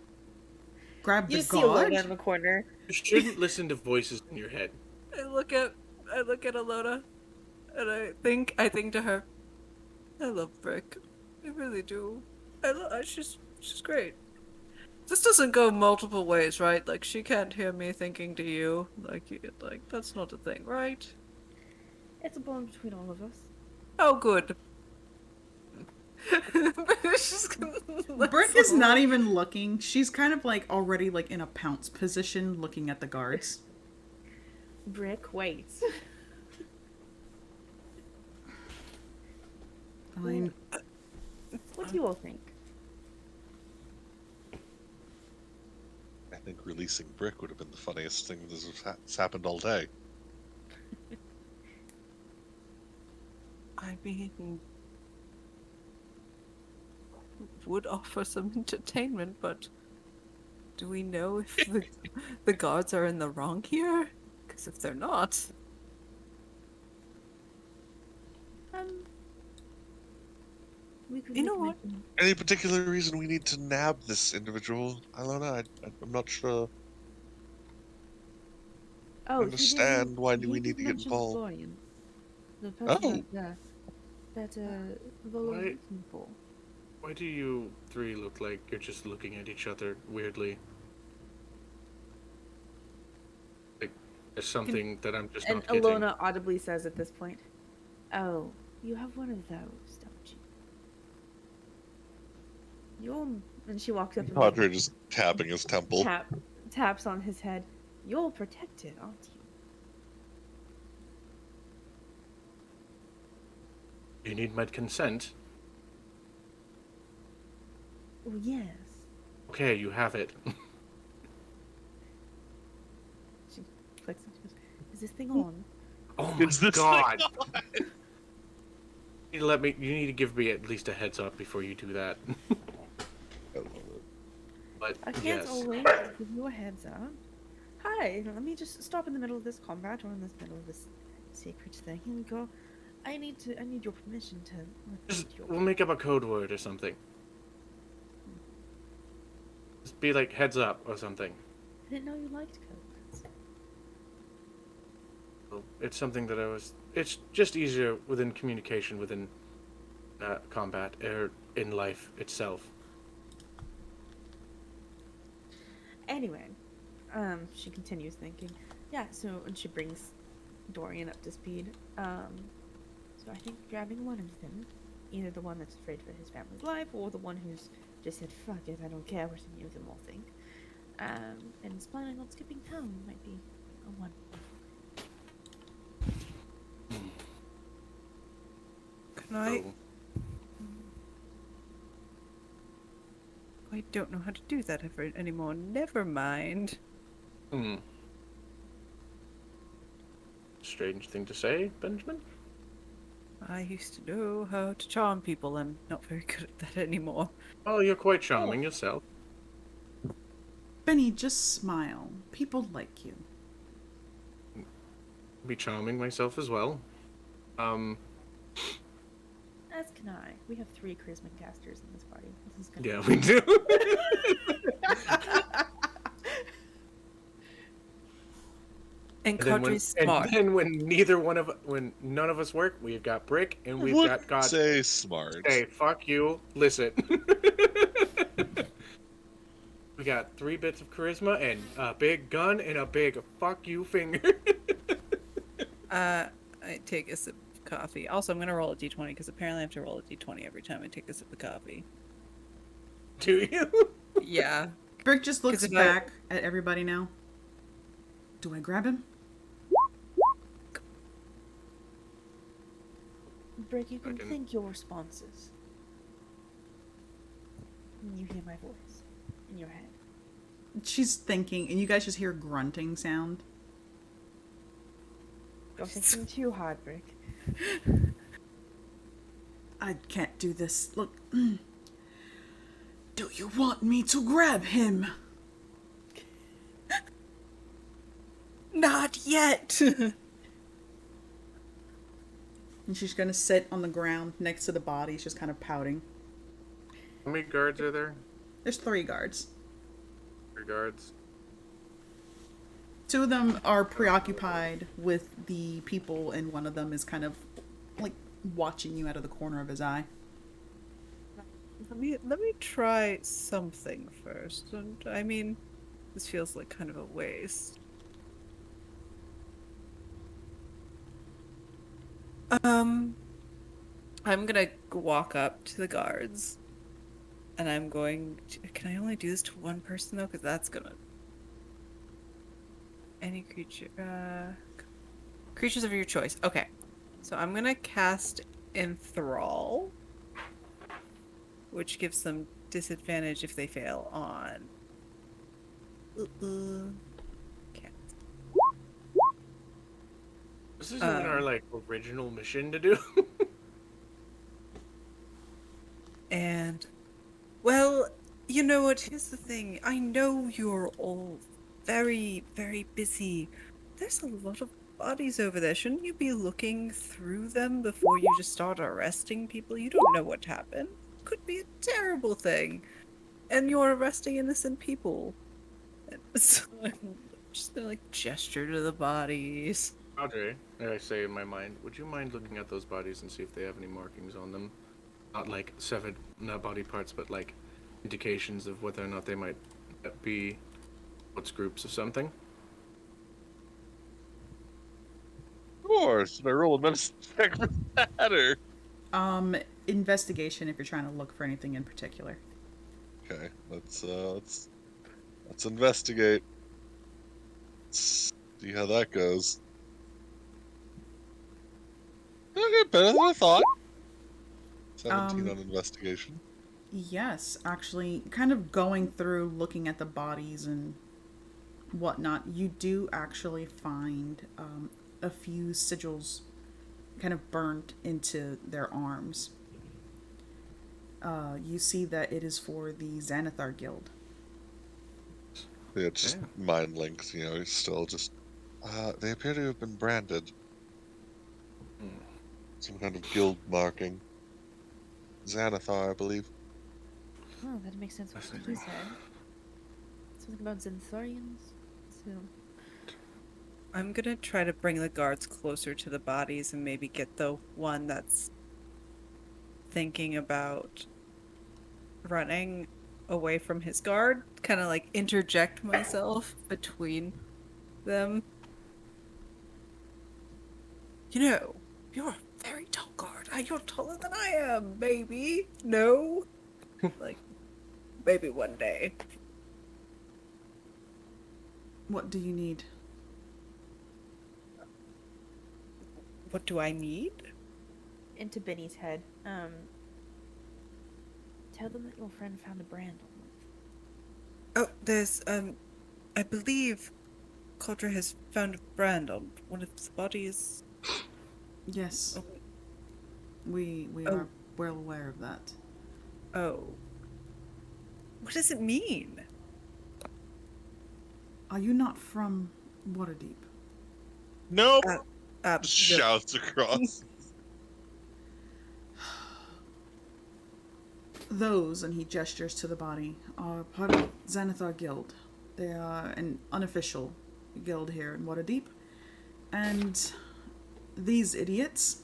You the see guard. Alona in the corner. You shouldn't listen to voices in your head. I look at Alona, and I think to her, I love Brick. I really do. She's great. This doesn't go multiple ways, right? Like, she can't hear me thinking to you. Like that's not a thing, right? It's a bond between all of us. Oh, good. Brick is not even looking. She's kind of like already like in a pounce position, looking at the guards. Brick, wait. Fine. What do you all think? I think releasing Brick would have been the funniest thing that's happened all day. I mean, would offer some entertainment, but do we know if the guards are in the wrong here? Because if they're not, We could You know what? Any particular reason we need to nab this individual? Alona, I'm not sure. Oh, Understand why do we need to get mention involved? Florian. The person Oh. that Volo was Why- looking for. Why do you three look like you're just looking at each other weirdly? Like, there's something that I'm just And not getting. Alona audibly says at this point, "Oh, you have one of those, don't you? You're..." And she walks up and Padre just tapping his temple. taps on his head. "You're protected, aren't you?" You need my consent. Oh, yes. Okay, you have it. She clicks and she goes, "Is this thing on?" Oh my Is this god! You need to give me at least a heads up before you do that. I love it. I But can't yes, always give you a heads up. Hi, let me just stop in the middle of this combat or in the middle of this secret thing. Here we go. I need your permission to just, repeat your... we'll make up a code word or something. Just be like heads up or something. I didn't know you liked code words. Well, it's something that it's just easier within communication within combat or in life itself. Anyway, she continues thinking. Yeah, so and she brings Dorian up to speed. So I think grabbing one of them, either the one that's afraid for his family's life, or the one who's just said, "Fuck it, I don't care what any of them all think," and is planning on skipping town might be a one. Can I? So, I don't know how to do that anymore. Never mind. Strange thing to say, Benjamin. I used to know how to charm people. I'm not very good at that anymore. Well, you're quite charming yourself. Benny, just smile. People like you. Be charming myself as well. As can I. We have 3 charisma casters in this party. This is gonna Yeah, we do. And then Kadri's smart. and then when none of us work, we've got Brick and we've got God. Say smart. Hey, fuck you. Listen. We got 3 bits of charisma and a big gun and a big fuck you finger. I take a sip of coffee. Also, I'm gonna roll a d20 because apparently I have to roll a d20 every time I take a sip of coffee. Do you? Yeah. Brick just looks 'Cause if I- back at everybody now. Do I grab him? Brick, you can can- think your responses. When you hear my voice in your head. She's thinking, and you guys just hear grunting sound. Don't think too hard, Brick. I can't do this. Look. Do you want me to grab him? Not yet. And she's gonna sit on the ground next to the bodies, just kind of pouting. How many guards are there? There's 3 guards. 3 guards. 2 of them are preoccupied with the people, and one of them is kind of like watching you out of the corner of his eye. Let me try something first. And I mean, this feels like kind of a waste. I'm gonna walk up to the guards, and I'm going to, can I only do this to one person though? Because that's gonna... Any creature, creatures of your choice. Okay, so I'm gonna cast Enthrall, which gives them disadvantage if they fail on... Can't. This isn't our like original mission to do. And, well, you know what? Here's the thing. I know you're all very, very busy. There's a lot of bodies over there. Shouldn't you be looking through them before you just start arresting people? You don't know what happened. Could be a terrible thing. And you're arresting innocent people. So I'm just gonna, like, gesture to the bodies. Audrey, I say in my mind, would you mind looking at those bodies and see if they have any markings on them? Not like severed, not body parts, but like indications of whether or not they might be what's groups of something. Sure. Should I roll a medicine check for that, or? Investigation if you're trying to look for anything in particular. Okay, let's investigate. Let's see how that goes. Okay, better than I thought. 17 on investigation. Yes, actually, kind of going through looking at the bodies and whatnot, you do actually find a few sigils kind of burned into their arms. You see that it is for the Xanathar Guild. Yeah, it's just mind links, you know, it's still just... they appear to have been branded. Some kind of guild marking. Xanathar, I believe. Oh, that makes sense what you said. Something about Xantharians. So, I'm gonna try to bring the guards closer to the bodies and maybe get the one that's thinking about running away from his guard, kind of like interject myself between them. You know, you're a very tall guard. You're taller than I am, baby. No? Like, maybe one day. What do you need? What do I need? Into Benny's head. Tell them that your friend found a brand on them. Oh, there's, I believe Codra has found a brand on one of the bodies. Yes, Oh, we Oh. are well aware of that. oh. What does it mean? Are you not from Waterdeep? Nope. No. Shouts across. Those, and he gestures to the body, are part of Xanathar Guild. They are an unofficial guild here in Waterdeep. And these idiots,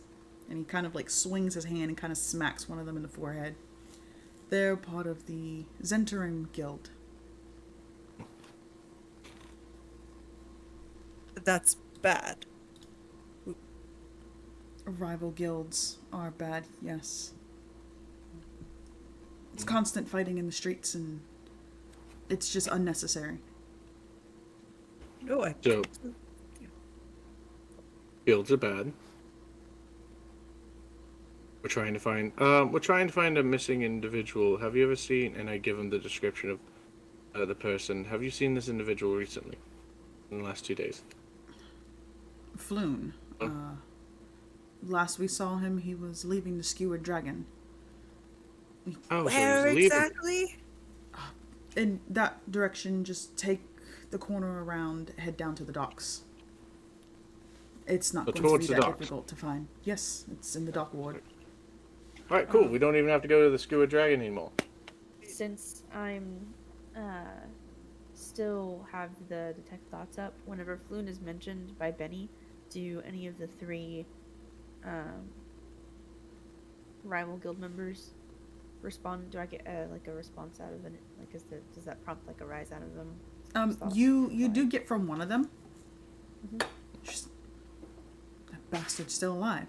and he kind of like swings his hand and kind of smacks one of them in the forehead. They're part of the Zentarim Guild. That's bad. Rival guilds are bad, yes. It's constant fighting in the streets, and it's just unnecessary. No, I So, guilds are bad. We're trying to find a missing individual. Have you ever seen? And I give him the description of the person. Have you seen this individual recently? In the last 2 days? Floon. Last we saw him, he was leaving the Skewered Dragon. Oh, Where so he's leaving. exactly? In that direction, just take the corner around, head down to the docks. It's not So going to be towards the that docks. difficult to find. Yes, it's in the dock ward. All right, cool. We don't even have to go to the Skewered Dragon anymore. Since I'm still have the detect thoughts up, whenever Floon is mentioned by Benny, do any of the three rival guild members respond? Do I get like a response out of it? Like, does that prompt like a rise out of them? Thoughts? You do get from one of them. Mhm. Just, that bastard's still alive.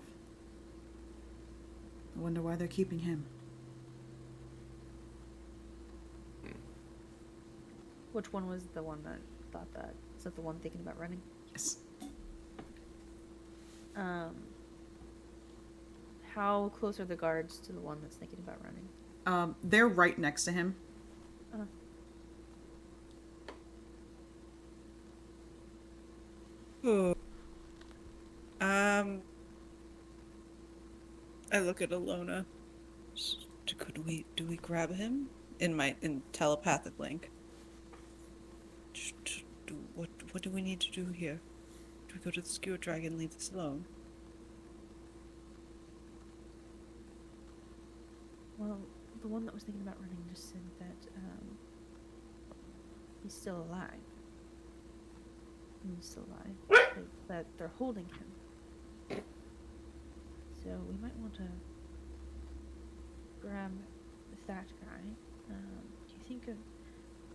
I wonder why they're keeping him. Which one was the one that thought that? Is that the one thinking about running? Yes. How close are the guards to the one that's thinking about running? They're right next to him. Oh. I look at Alona. Do we grab him? In telepathic link. What do we need to do here? Do we go to the Skewer Dragon and leave this alone? Well, the one that was thinking about running just said that he's still alive. He's still alive. That they're holding him. So we might want to grab that guy. Do you think a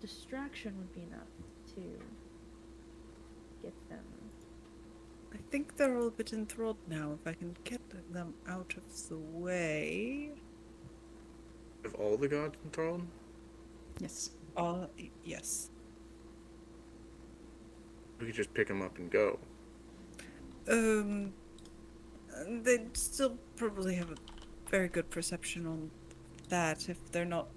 distraction would be enough to get them? I think they're all a bit enthralled now. If I can get them out of the way. Have all the gods enthralled? Yes. Yes. We could just pick them up and go. They'd still probably have a very good perception on that if they're not.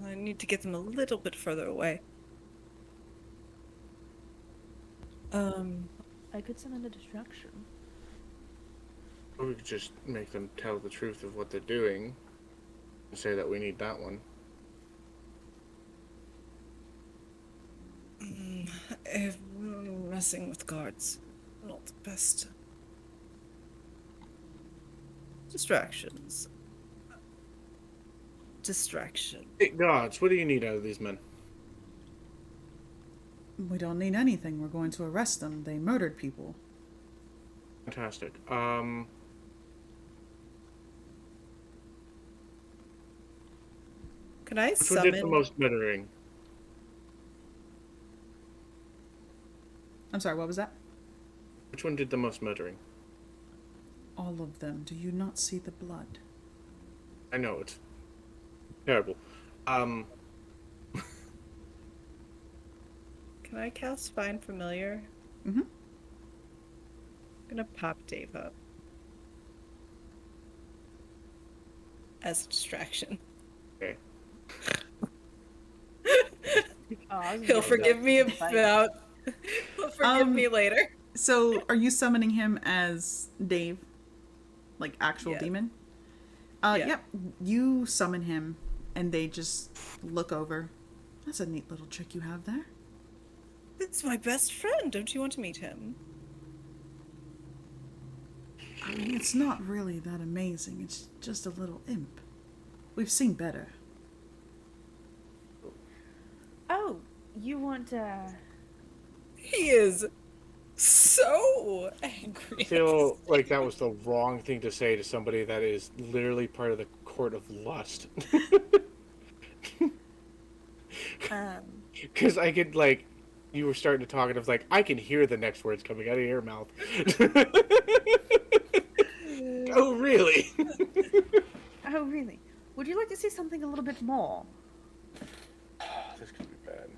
I need to get them a little bit further away. I could send in a distraction. Or we could just make them tell the truth of what they're doing and say that we need that one. Messing with guards, not the best. Distractions. Hey, gods, what do you need out of these men? We don't need anything. We're going to arrest them. They murdered people. Fantastic. Can I Which one did the summon? most muttering? I'm sorry, what was that? Which one did the most muttering? All of them. Do you not see the blood? I know it's terrible. Can I cast Find Familiar? Mm-hmm. I'm gonna pop Dave up as a distraction. Okay. Oh, I was He'll gonna forgive go me fight. about. He'll forgive me later. So, are you summoning him as Dave? Like actual Yeah. demon? Yeah. Yep. You summon him, and they just look over. That's a neat little trick you have there. It's my best friend. Don't you want to meet him? I mean, it's not really that amazing. It's just a little imp. We've seen better. Oh, you want He is so angry. I feel like that was the wrong thing to say to somebody that is literally part of the court of lust. Because I could, like, you were starting to talk, and I was like, I can hear the next words coming out of your mouth. Oh, really? Oh, really? Would you like to see something a little bit more? This could be bad.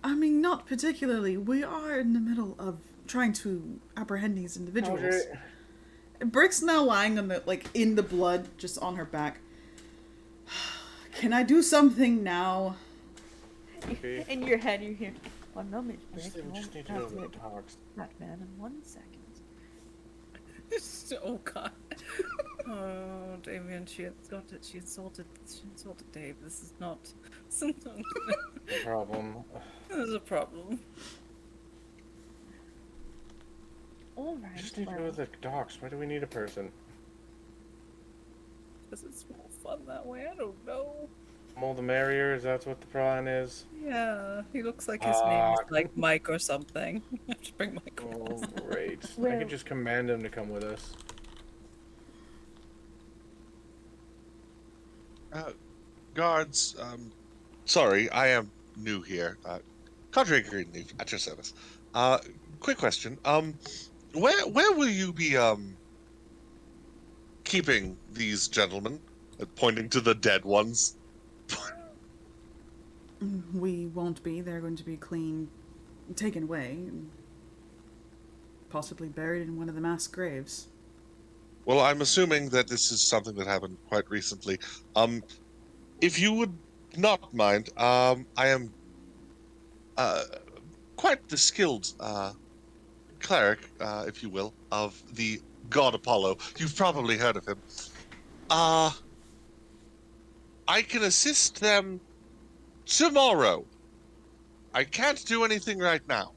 I mean, not particularly. We are in the middle of trying to apprehend these individuals. Brick's now lying on the in the blood, just on her back. Can I do something now? Okay. In your head, you hear, "One moment, I Brick. just need to I'll know have the to dogs. that man in 1 second." Oh God. Oh, Damien, she insulted Dave. This is not. Problem. There's a problem. All I right. just need to Well, know the dogs. Why do we need a person? Because it's more fun that way. I don't know. More the merrier, is that what the plan is? Yeah, he looks like his name is like Mike or something. I have to bring Mike with Oh, us. great. I Well- could just command him to come with us. Guards, sorry, I am new here. Cadre Greenleaf, at your service. Quick question. Where will you be, keeping these gentlemen? Pointing to the dead ones. We won't be. They're going to be taken away, and possibly buried in one of the mass graves. Well, I'm assuming that this is something that happened quite recently. If you would not mind, I am, quite the skilled, cleric, if you will, of the god Apollo. You've probably heard of him. I can assist them tomorrow. I can't do anything right now.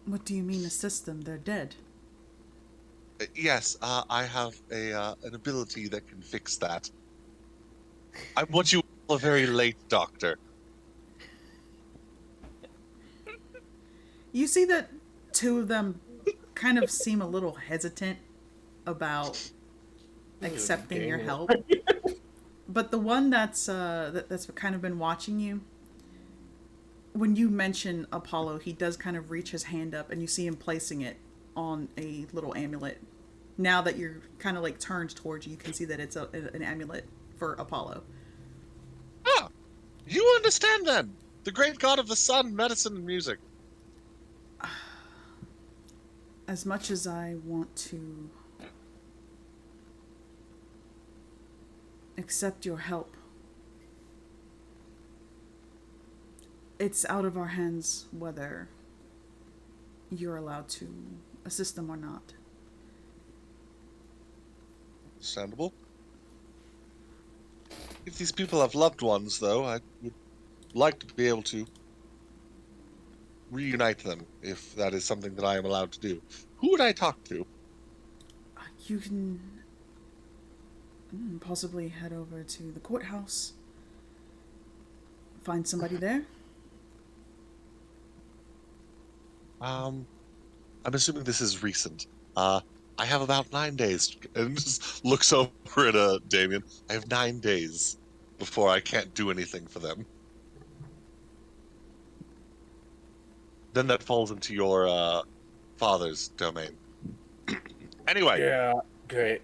What do you mean assist them? They're dead. Yes, I have an ability that can fix that. I'm what you call a very late doctor. You see that two of them kind of seem a little hesitant about accepting your help. But the one that's kind of been watching you, when you mention Apollo, he does kind of reach his hand up, and you see him placing it on a little amulet. Now that you're kind of turned towards you, you can see that it's an amulet for Apollo. Ah, you understand then. The great god of the sun, medicine, and music. As much as I want to accept your help, it's out of our hands whether you're allowed to assist them or not. Understandable. If these people have loved ones, though, I would like to be able to reunite them, if that is something that I am allowed to do. Who would I talk to? You can possibly head over to the courthouse, find somebody there. I'm assuming this is recent. I have about 9 days, and just looks over at Damien. I have 9 days before I can't do anything for them. Then that falls into your father's domain. Anyway, Yeah, great.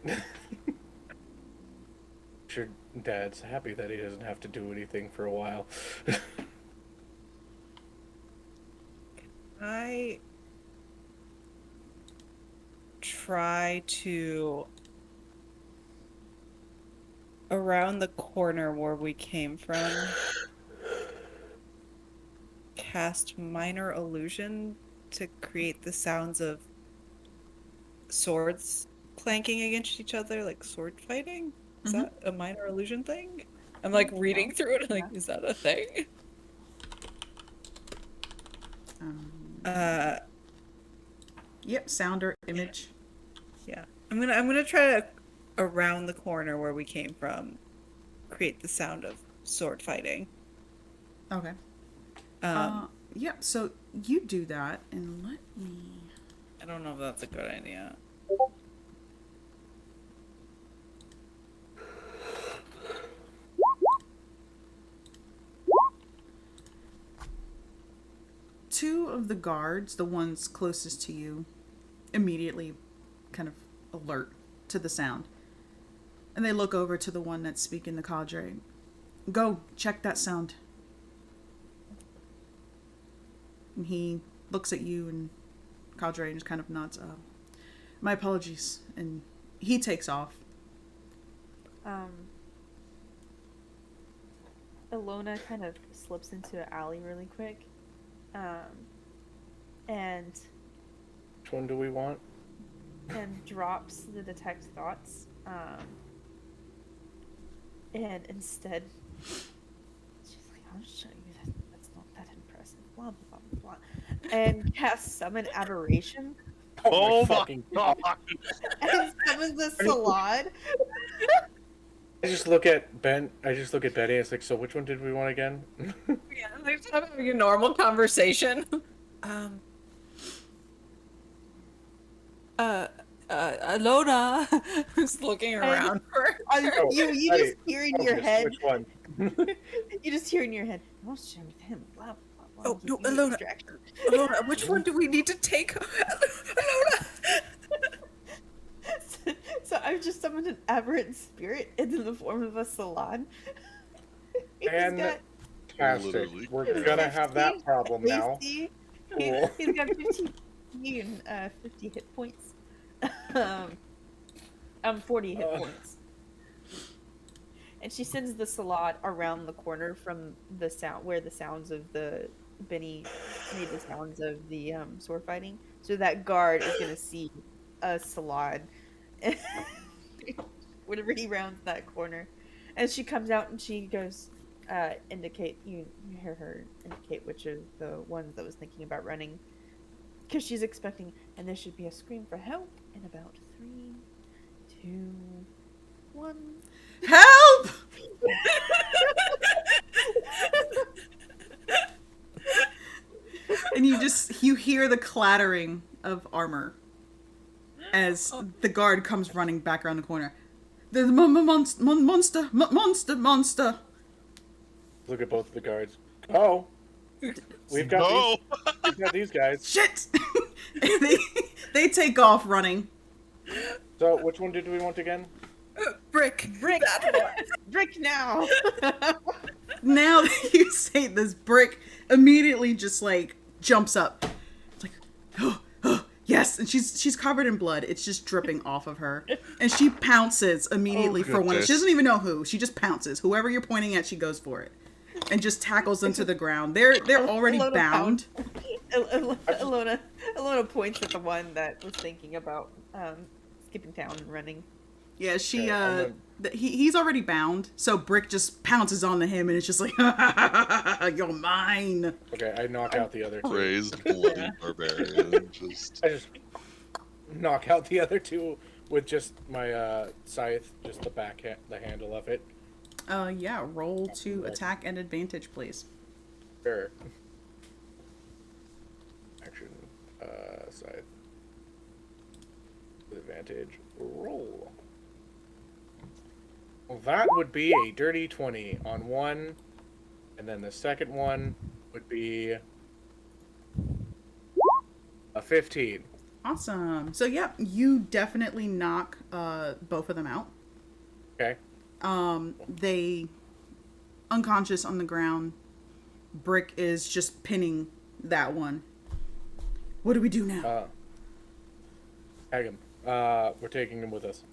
Sure, Dad's happy that he doesn't have to do anything for a while. I try to around the corner where we came from cast minor illusion to create the sounds of swords clanking against each other, like sword fighting. Is that a minor illusion thing? I'm like reading through it, like, is that a thing? Yep, sound or image. Yeah. I'm gonna try to around the corner where we came from create the sound of sword fighting. Okay. Um Yep, so you do that, and let me... I don't know if that's a good idea. Two of the guards, the ones closest to you, immediately kind of alert to the sound. And they look over to the one that's speaking the cadre. Go, check that sound. And he looks at you and cadre and just kind of nods. My apologies. And he takes off. Alona kind of slips into an alley really quick. And Which one do we want? drops the detect thoughts. And instead, she's like, "I'll show you that. That's not that impressive." Blah blah blah, and casts summon aberration oh my fucking god! and summons the salad. I just look at Ben. I just look at Betty. It's like, so which one did we want again? Yeah, like having a normal conversation. Alona who's looking around for You Betty, just hear in your head. Which one? You just hear in your head. I'll share with him. Blah blah blah. Oh, Give no, me a Alona. distraction." Alona, which one do we need to take? Alona! So I've just summoned an aberrant spirit in the form of a salon. Fantastic. Literally. We're gonna have that problem now. Cool. He's got 15 and 50 hit points. 40 hit points. And she sends the salad around the corner from the sound where the sounds of the Benny made the sounds of the sword fighting. So that guard is gonna see a salad whenever he rounds that corner. And she comes out and she goes, indicate, you hear her indicate which of the ones that was thinking about running. Because she's expecting, and there should be a scream for help in about 3, 2, 1. Help! And you hear the clattering of armor as the guard comes running back around the corner. The monster. Look at both of the guards. Oh, we've got No! we've got these guys. Shit! And they take off running. So which one did we want again? Brick! Brick! Brick now! Now that you say this, Brick immediately just like jumps up. It's like, oh, yes, and she's covered in blood. It's just dripping off of her, and she pounces immediately for one. goodness. She doesn't even know who. She just pounces. Whoever you're pointing at, she goes for it, and just tackles them to the ground. They're already Alona bound. Alona points at the one that was thinking about skipping town and running. Yeah, she Okay, he's already bound, so Brick just pounces onto him, and it's just like, you're mine. Okay, I knock out the other two. Raised bloody barbarian. Just I just knock out the other two with just my scythe, just the handle of it. Yeah, roll to attack and advantage, please. Sure. Action, scythe. With advantage. advantage. Roll. Well, that would be a dirty 20 on one, and then the second one would be a 15. Awesome. So yeah, you definitely knock both of them out. Okay. They unconscious on the ground. Brick is just pinning that one. What do we do now? Tag him. We're taking him with us.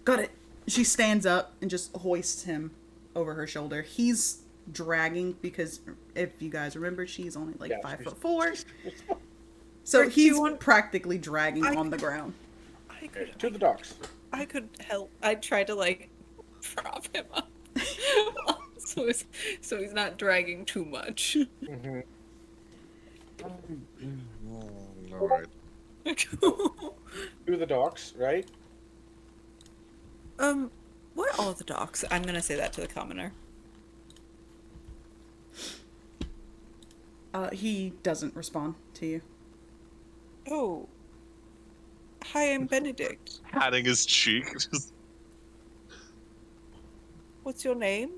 Got it. She stands up and just hoists him over her shoulder. He's dragging because if you guys remember, she's only like 5'4". So Rick, do he's you want- practically dragging on the ground. Okay, to the docks. I could help. I tried to like prop him up, so he's not dragging too much. Mm-hmm. All right. To the docks, right? Where are all the docks? I'm gonna say that to the commoner. He doesn't respond to you. Oh. Hi, I'm Benedict. Patting his cheek. Just... What's your name?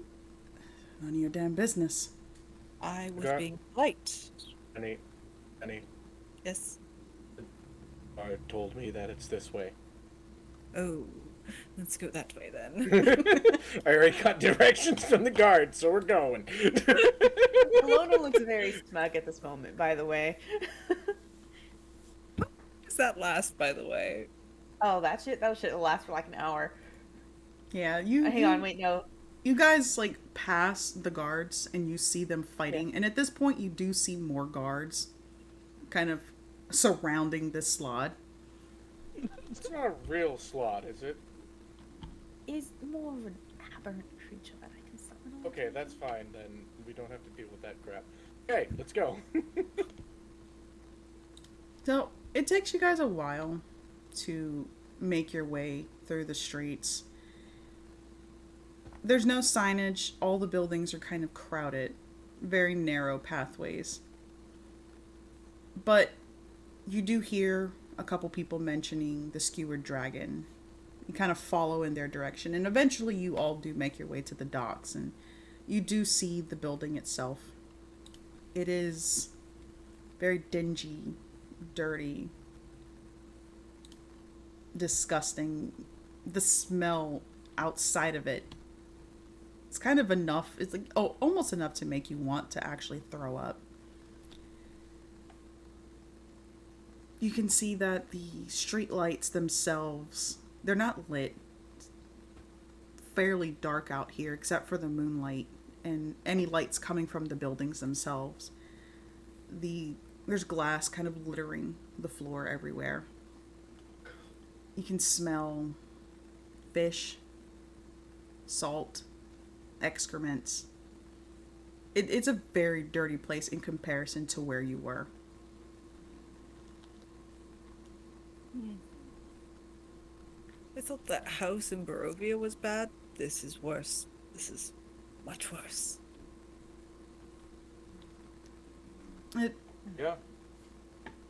None of your damn business. I was Okay. being polite. Any, Yes. told me that it's this way. Oh. Let's go that way then. I already got directions from the guard, so we're going. Lona looks very smug at this moment, by the way. Does that last, by the way? Oh, that shit will last for like an hour. Yeah, you. Hang on, wait, no. You guys like pass the guards and you see them fighting, and at this point you do see more guards, kind of surrounding this slot. It's not a real slot, is it? Is more of an aberrant creature that I can summon. all Okay, the that's time. fine then. We don't have to deal with that crap. Okay, let's go. So it takes you guys a while to make your way through the streets. There's no signage. All the buildings are kind of crowded, very narrow pathways. But you do hear a couple people mentioning the skewered dragon. You kind of follow in their direction, and eventually you all do make your way to the docks, and you do see the building itself. It is very dingy, dirty, disgusting. The smell outside of it, it's kind of enough. It's like almost enough to make you want to actually throw up. You can see that the street lights themselves, they're not lit. It's fairly dark out here except for the moonlight and any lights coming from the buildings themselves. There's glass kind of littering the floor everywhere. You can smell fish, salt, excrements. It's a very dirty place in comparison to where you were. I thought that house in Barovia was bad. This is worse. This is much worse. It Yeah.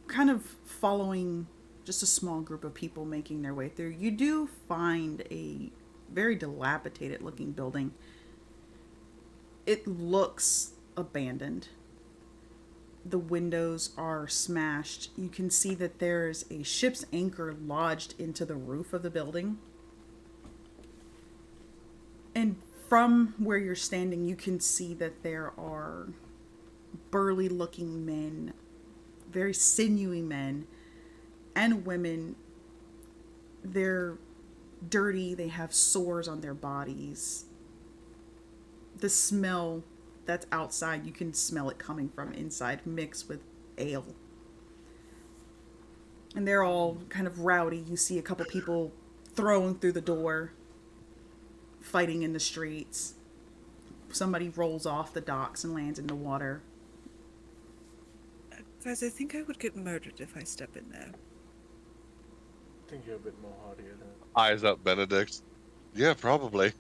kind of following just a small group of people making their way through, you do find a very dilapidated looking building. It looks abandoned. The windows are smashed. You can see that there's a ship's anchor lodged into the roof of the building. And from where you're standing, you can see that there are burly looking men, very sinewy men, and women. They're dirty, they have sores on their bodies. The smell that's outside, you can smell it coming from inside, mixed with ale. And they're all kind of rowdy. You see a couple people throwing through the door, fighting in the streets. Somebody rolls off the docks and lands in the water. Guys, I think I would get murdered if I step in there. I think you're a bit more hardy than Eyes up, Benedict. Yeah, probably.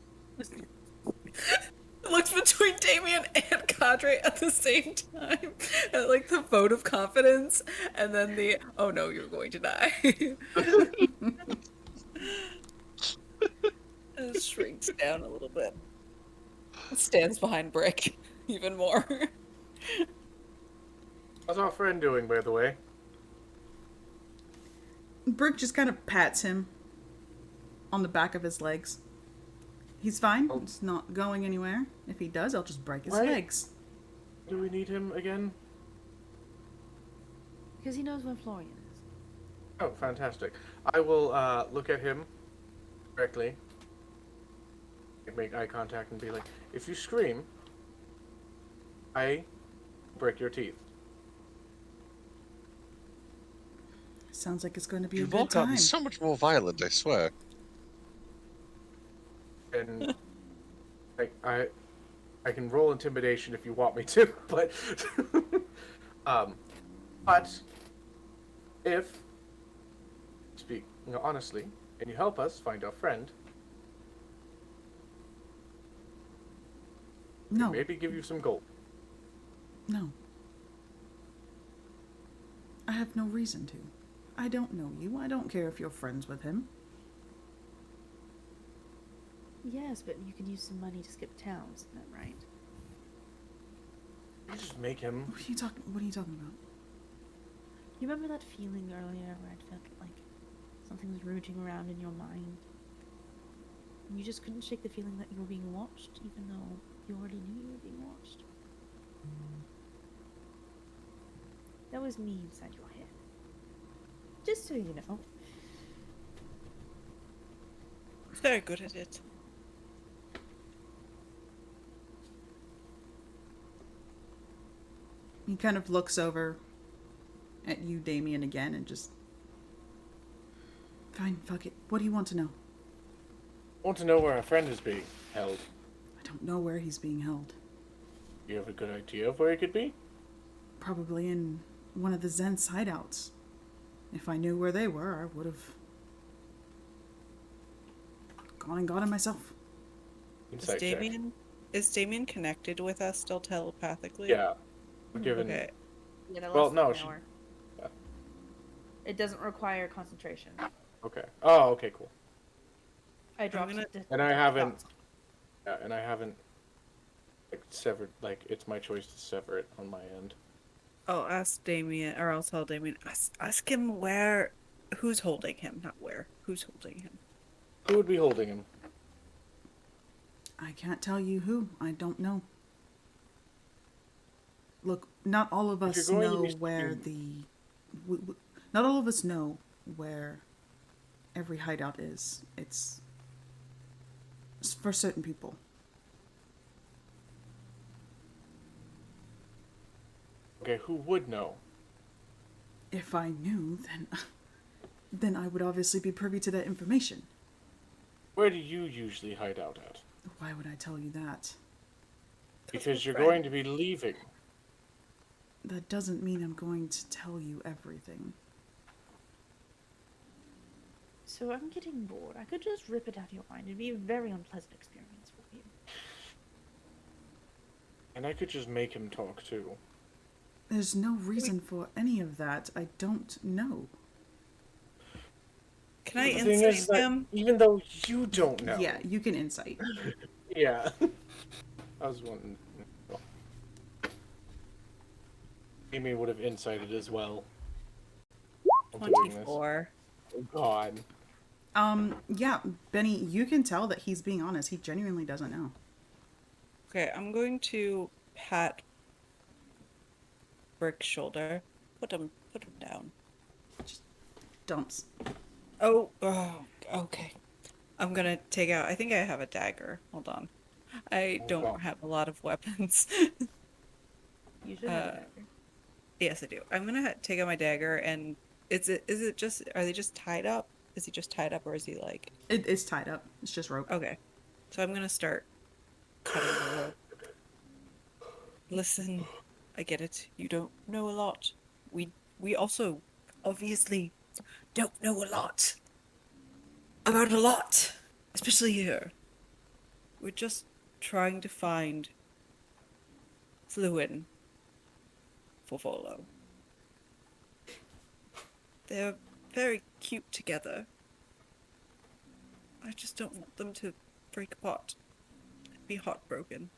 looks between Damien and Cadre at the same time. And, like the vote of confidence, and then the oh no, you're going to die. It shrinks down a little bit. Stands behind Brick even more. How's our friend doing, by the way? Brick just kind of pats him on the back of his legs. He's fine. Oh. It's not going anywhere. If he does, I'll just break his Right. legs. Do we need him again? Because he knows where Florian is. Oh, fantastic. I will look at him directly, make eye contact, and be like, if you scream, I break your teeth. Sounds like it's going to be a You've all good time. gotten so much more violent, I swear. And I can roll intimidation if you want me to, but but if speak honestly and you help us find our friend, No, maybe give you some gold. no. I have no reason to. I don't know you. I don't care if you're friends with him. Yes, but you can use some money to skip towns, isn't that right? You just make him. What are you talking about? You remember that feeling earlier where it felt like something was rooting around in your mind? And you just couldn't shake the feeling that you were being watched, even though you already knew you were being watched? That was me inside your head. Just so you know. Very good at it. He kind of looks over at you, Damien, again, and just... Fine, fuck it. What do you want to know? I want to know where our friend is being held. I don't know where he's being held. Do you have a good idea of where he could be? Probably in one of the Zens hideouts. If I knew where they were, I would have gone and got him myself. Insight check. Is Damien connected with us still telepathically? Yeah. Given. Okay. Yeah, that Well, lasts no, for an she- hour. yeah. It doesn't require concentration. Okay. Oh, okay, cool. I dropped gonna- it to And I to haven't. dots. Yeah, and I haven't like severed. Like it's my choice to sever it on my end. I'll ask Damien, or I'll tell Damien, ask him who's holding him, not where, who's holding him. Who would be holding him? I can't tell you who. I don't know. Look, not all of If us you're going to know be where speaking- not all of us know where every hideout is. It's for certain people. Okay, who would know? If I knew, then I would obviously be privy to that information. Where do you usually hide out at? Why would I tell you that? Because you're Right. going to be leaving. That doesn't mean I'm going to tell you everything. So I'm getting bored. I could just rip it out of your mind. It'd be a very unpleasant experience for you. And I could just make him talk too. There's no reason for any of that. I don't know. Can I The thing insight is that him? even though you don't know. Yeah, you can insight. Yeah. I was wondering. Amy would have incited as well. I'm doing this. 24. Oh God. Yeah, Benny, you can tell that he's being honest. He genuinely doesn't know. Okay, I'm going to pat Brick's shoulder. Put him down. Dumps. Oh, okay. I'm gonna take out, I think I have a dagger. Hold on. I Oh, don't God. have a lot of weapons. You should have a dagger. Yes, I do. I'm gonna take out my dagger, and is it just, are they just tied up? Is he just tied up, or is he like, It's tied up. It's just rope. okay. So I'm gonna start cutting the rope. Listen, I get it. You don't know a lot. We also obviously don't know a lot about a lot, especially here. We're just trying to find Fluin for Volo. They're very cute together. I just don't want them to break apart. I'd be heartbroken.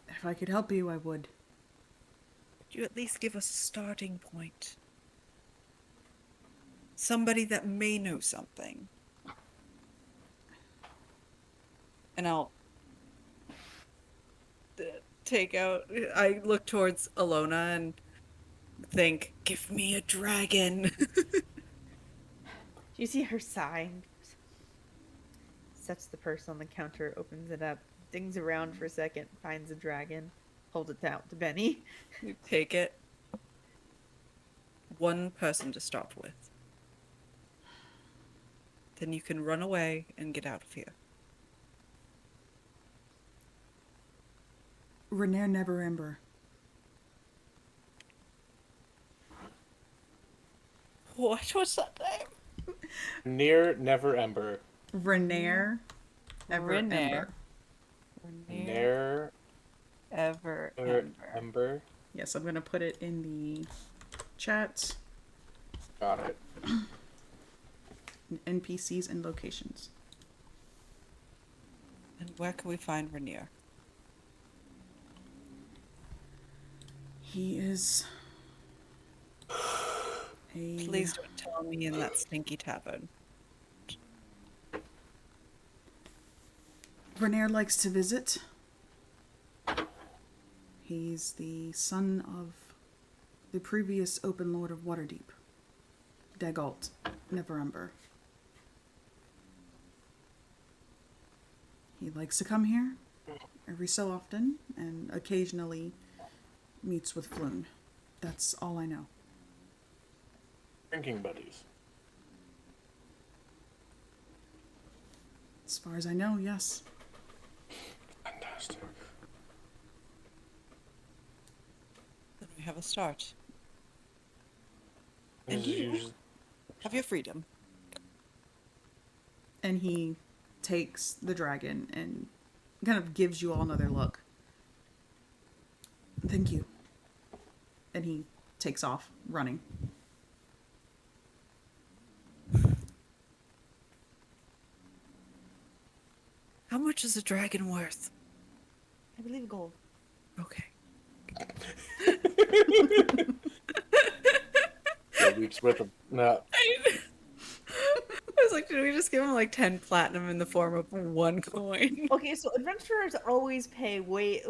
If I could help you, I would. Could you at least give us a starting point? Somebody that may know something. And I'll take out. I look towards Alona and think, give me a dragon. Do you see her sigh? Sets the purse on the counter, opens it up, dings around for a second, finds a dragon, holds it out to Benny. You take it. One person to start with. Then you can run away and get out of here. Renair Never Ember. What was that name? Near Never Ember. Renair Ever Renair. Ember. Near Ever Ember. Yes, I'm gonna put it in the chat. Got it. NPCs and locations. And where can we find Rainier? He is a... Please don't tell me in that stinky tavern. Renair likes to visit. He's the son of the previous Open Lord of Waterdeep, Dagalt Neverember. He likes to come here every so often and occasionally meets with Floon. That's all I know. Drinking buddies. As far as I know, yes. Fantastic. Then we have a start. This And is you usually- have your freedom. And he takes the dragon and kind of gives you all another look. Thank you. And he takes off, running. How much is a dragon worth? I believe gold. Okay. a week's worth of no. I was like, did we just give him like 10 platinum in the form of one coin? Okay, so adventurers always pay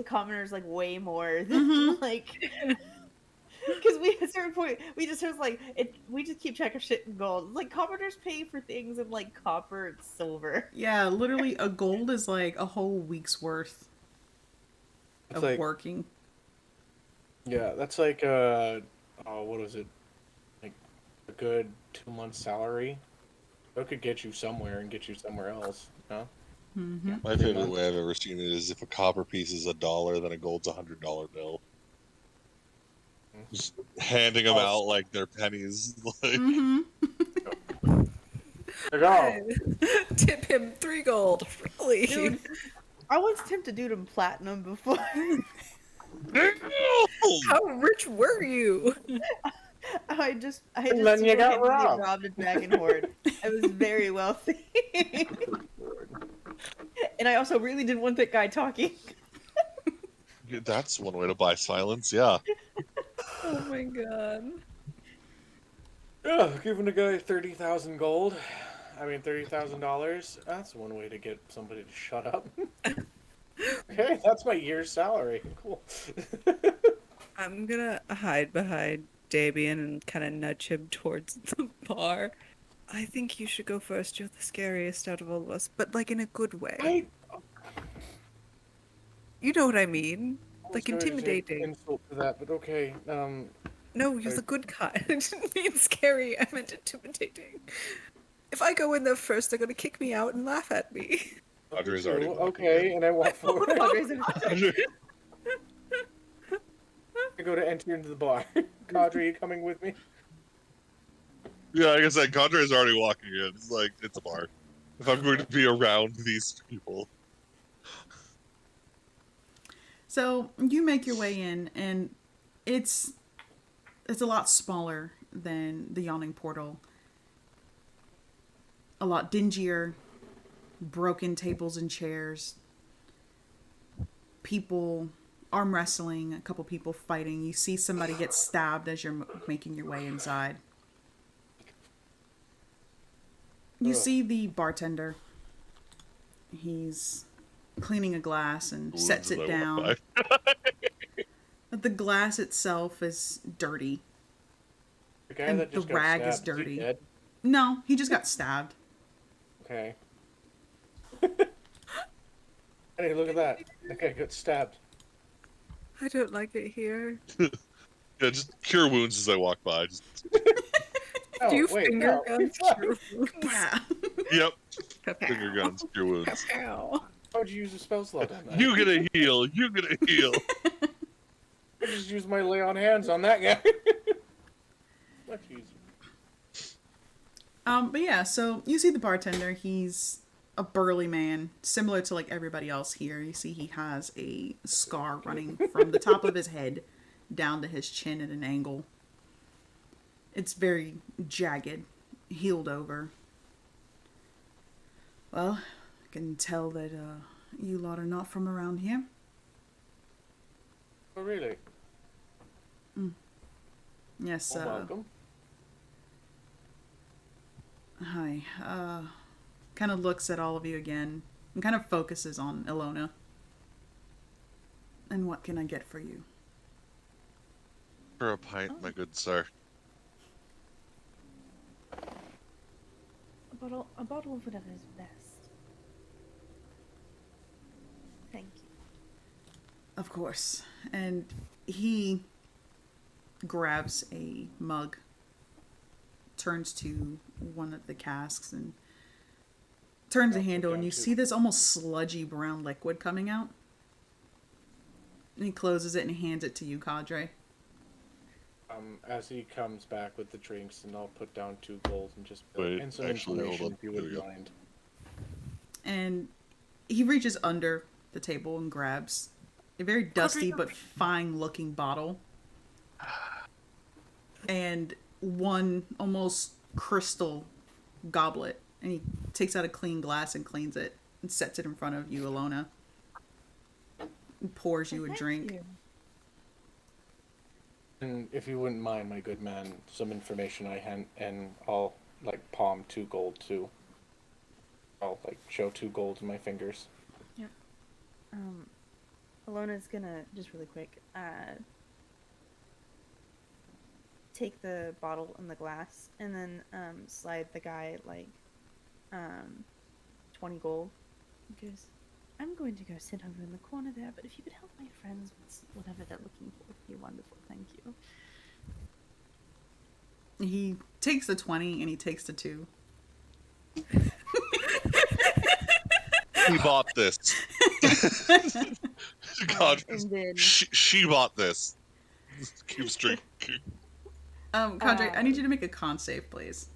commoners like way more than like, because we at a certain point we just was like we just keep track of shit in gold. Like commoners pay for things in like copper and silver. Yeah, literally a gold is like a whole week's worth It's of like working. yeah, that's like what was it? Like a good 2 months salary. That could get you somewhere and get you somewhere else. No. Mm-hmm. My favorite way I've ever seen it is if a copper piece is $1, then a gold's $100 bill. Just handing them out like they're pennies. Like, Mm-hmm. There you go. Tip him 3 gold. Really? Dude, I was tempted to do them platinum before. How rich were you? I just And then you got single-handedly robbed. a dragon horde. I was very wealthy. And I also really didn't want that guy talking. that's one way to buy silence, yeah. Oh my god. Yeah, giving a guy 30,000 gold. I mean $30,000. That's one way to get somebody to shut up. Okay, that's my year's salary. Cool. I'm gonna hide behind Dabian and kind of nudge him towards the bar. I think you should go first. You're the scariest out of all of us, but like in a good way. You know what I mean? Like Sorry to take intimidating. insult to that, but okay. No, you're the good kind. I didn't mean scary. I meant intimidating. If I go in there first, they're gonna kick me out and laugh at me. Audrey's already okay, and I walk forward. Padres I go to enter into the bar. Audrey, you coming with me? Yeah, like I said, Condre's already walking in. It's like, it's a bar. if I'm going to be around these people. So you make your way in, and it's a lot smaller than the yawning portal. A lot dingier, broken tables and chairs, people arm wrestling, a couple people fighting. You see somebody get stabbed as you're making your way inside. You see the bartender. He's cleaning a glass and sets it down. But the glass itself is dirty. The guy And that just the got rag is stabbed, is he dirty. dead? No, he just got stabbed. Okay. Hey, look at that. That guy got stabbed. I don't like it here. Yeah, just cure wounds as I walk by. Just, Oh, Do you wait, finger no. guns your wounds? Yeah. yep, Kapow. finger guns, cure wounds. Kapow. How would you use a spell slot on that? You gonna heal. You gonna heal. I just used my lay on hands on that guy. Much easier. But yeah, so you see the bartender. He's a burly man, similar to like everybody else here. You see he has a scar running from the top of his head down to his chin at an angle. It's very jagged, healed over. Well, I can tell that you lot are not from around here. Oh, really? Yes, Well, welcome. hi. Kind of looks at all of you again and kind of focuses on Ilona. And what can I get for you? For a pint, my good sir. A bottle of whatever is best. Thank you. Of course. And he grabs a mug, turns to one of the casks, and turns the handle, and you see this almost sludgy brown liquid coming out. And he closes it and hands it to you, Cadre. As he comes back with the drinks, and I'll put down 2 gold and just Wait, and some actually, hold information on. if you There we wouldn't go. mind. And he reaches under the table and grabs a very dusty but fine looking bottle and one almost crystal goblet, and he takes out a clean glass and cleans it and sets it in front of you, Ilona, and pours you a Thank drink. you. And if you wouldn't mind, my good man, some information I hand, and I'll like palm 2 gold too. I'll like show 2 gold in my fingers. Alona's gonna just really quick take the bottle and the glass and then slide the guy like 20 gold. Because I'm going to go sit over in the corner there, but if you could help my friends with whatever they're looking for, it'd be wonderful. Thank you. He takes the 20 and he takes the 2. He bought this. God, And then she bought this. Keeps drinking. Cadre, I need you to make a con save, please.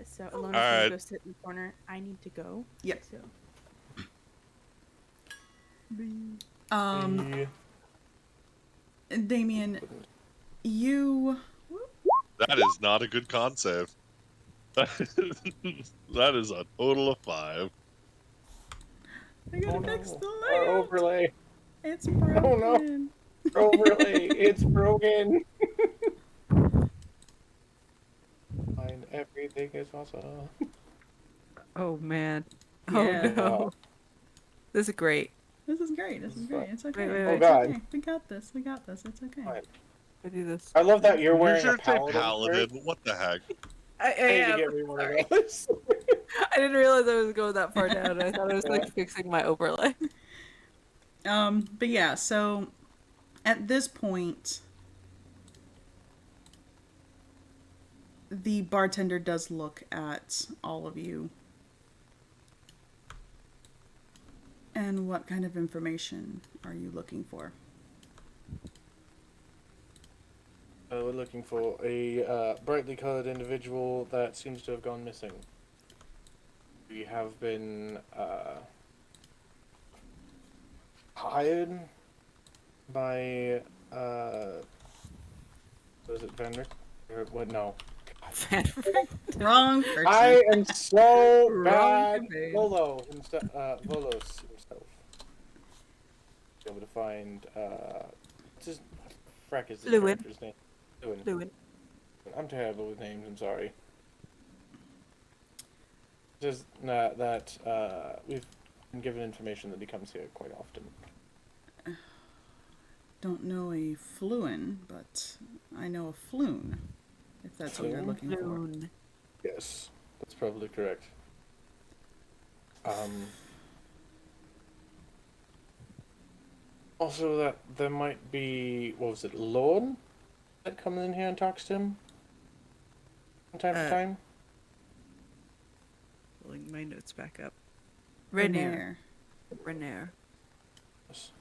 so Alona's gonna Alright. go sit in the corner. I need to go. Yep. So Damien, you... That is not a good con save. That is a total of 5. I gotta Oh, no. fix the Our layout. overlay. It's broken. Oh, no. Overlay. It's broken. Fine. Everything is awesome. Oh man. Yeah. Oh no. This is great. This is great. This is great. It's okay. Wait, Oh, It's God. okay. We got this. We got this. It's okay. Fine. I do this. I love that you're You wearing a should say paladin. paladin. What the heck? I I need to am. get me one Sorry. of those. I didn't realize I was going that far down. I thought I was Yeah. like fixing my overlay. But yeah, so at this point, the bartender does look at all of you. And what kind of information are you looking for? We're looking for a brightly colored individual that seems to have gone missing. we have been hired by what is it, Vendrick? Or what? No. Wrong person. I am so Wrong bad. domain. Volos himself. Be able to find just what the frack is the Lewin. character's name? Lewin. Lewin. I'm terrible with names. I'm sorry. Just that we've been given information that he comes here quite often. Don't know a fluin, but I know a floon. If that's what you're Floon? looking for. Loon. Yes, that's probably correct. Also, that there might be, what was it, Lorne that comes in here and talks to him from time to time? Pulling my notes back up. Rainier. Rainier. Yes.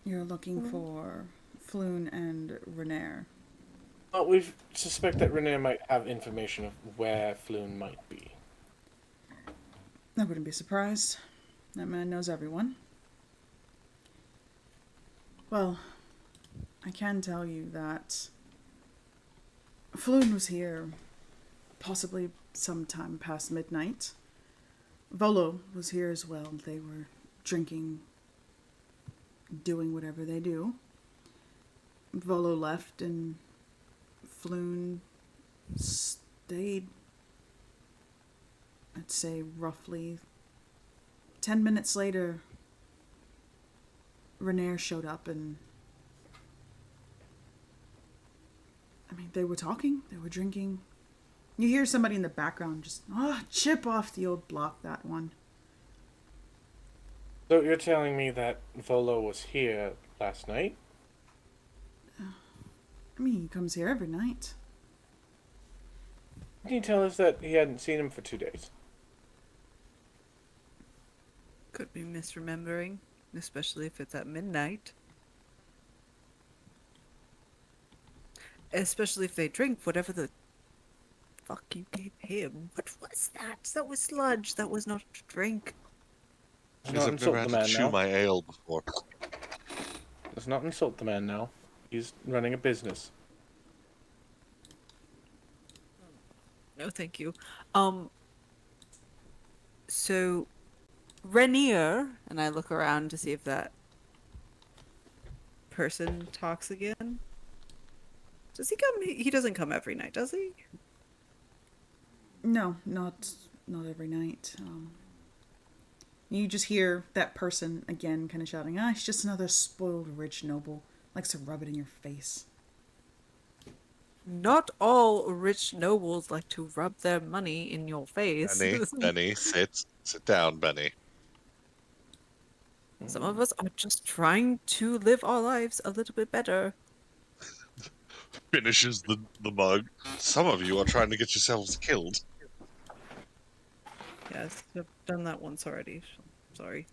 You're looking for Floon and Renair. Well, we suspect that Renee might have information of where Floon might be. I wouldn't be surprised. That man knows everyone. Well, I can tell you that Floon was here possibly sometime past midnight. Volo was here as well. They were drinking, doing whatever they do. Volo left and Floon stayed, I'd say roughly 10 minutes later. Renair showed up and they were talking, they were drinking. You hear somebody in the background just, chip off the old block, that one. So you're telling me that Volo was here last night? He comes here every night. Can you tell us that he hadn't seen him for 2 days? Could be misremembering, especially if it's at midnight. Especially if they drink whatever the fuck you gave him. What was that? That was sludge. That was not a drink. Let's Because not I've never insult had the to man chew now. my ale before. Let's not insult the man now. He's running a business. No, thank you. So Rainier, and I look around to see if that person talks again. Does he come? He doesn't come every night, does he? No, not every night. You just hear that person again kind of shouting, he's just another spoiled rich noble. Likes to rub it in your face. Not all rich nobles like to rub their money in your face. Benny, sit down, Benny. Some of us are just trying to live our lives a little bit better. Finishes the mug. Some of you are trying to get yourselves killed. Yes, I've done that once already. Sorry.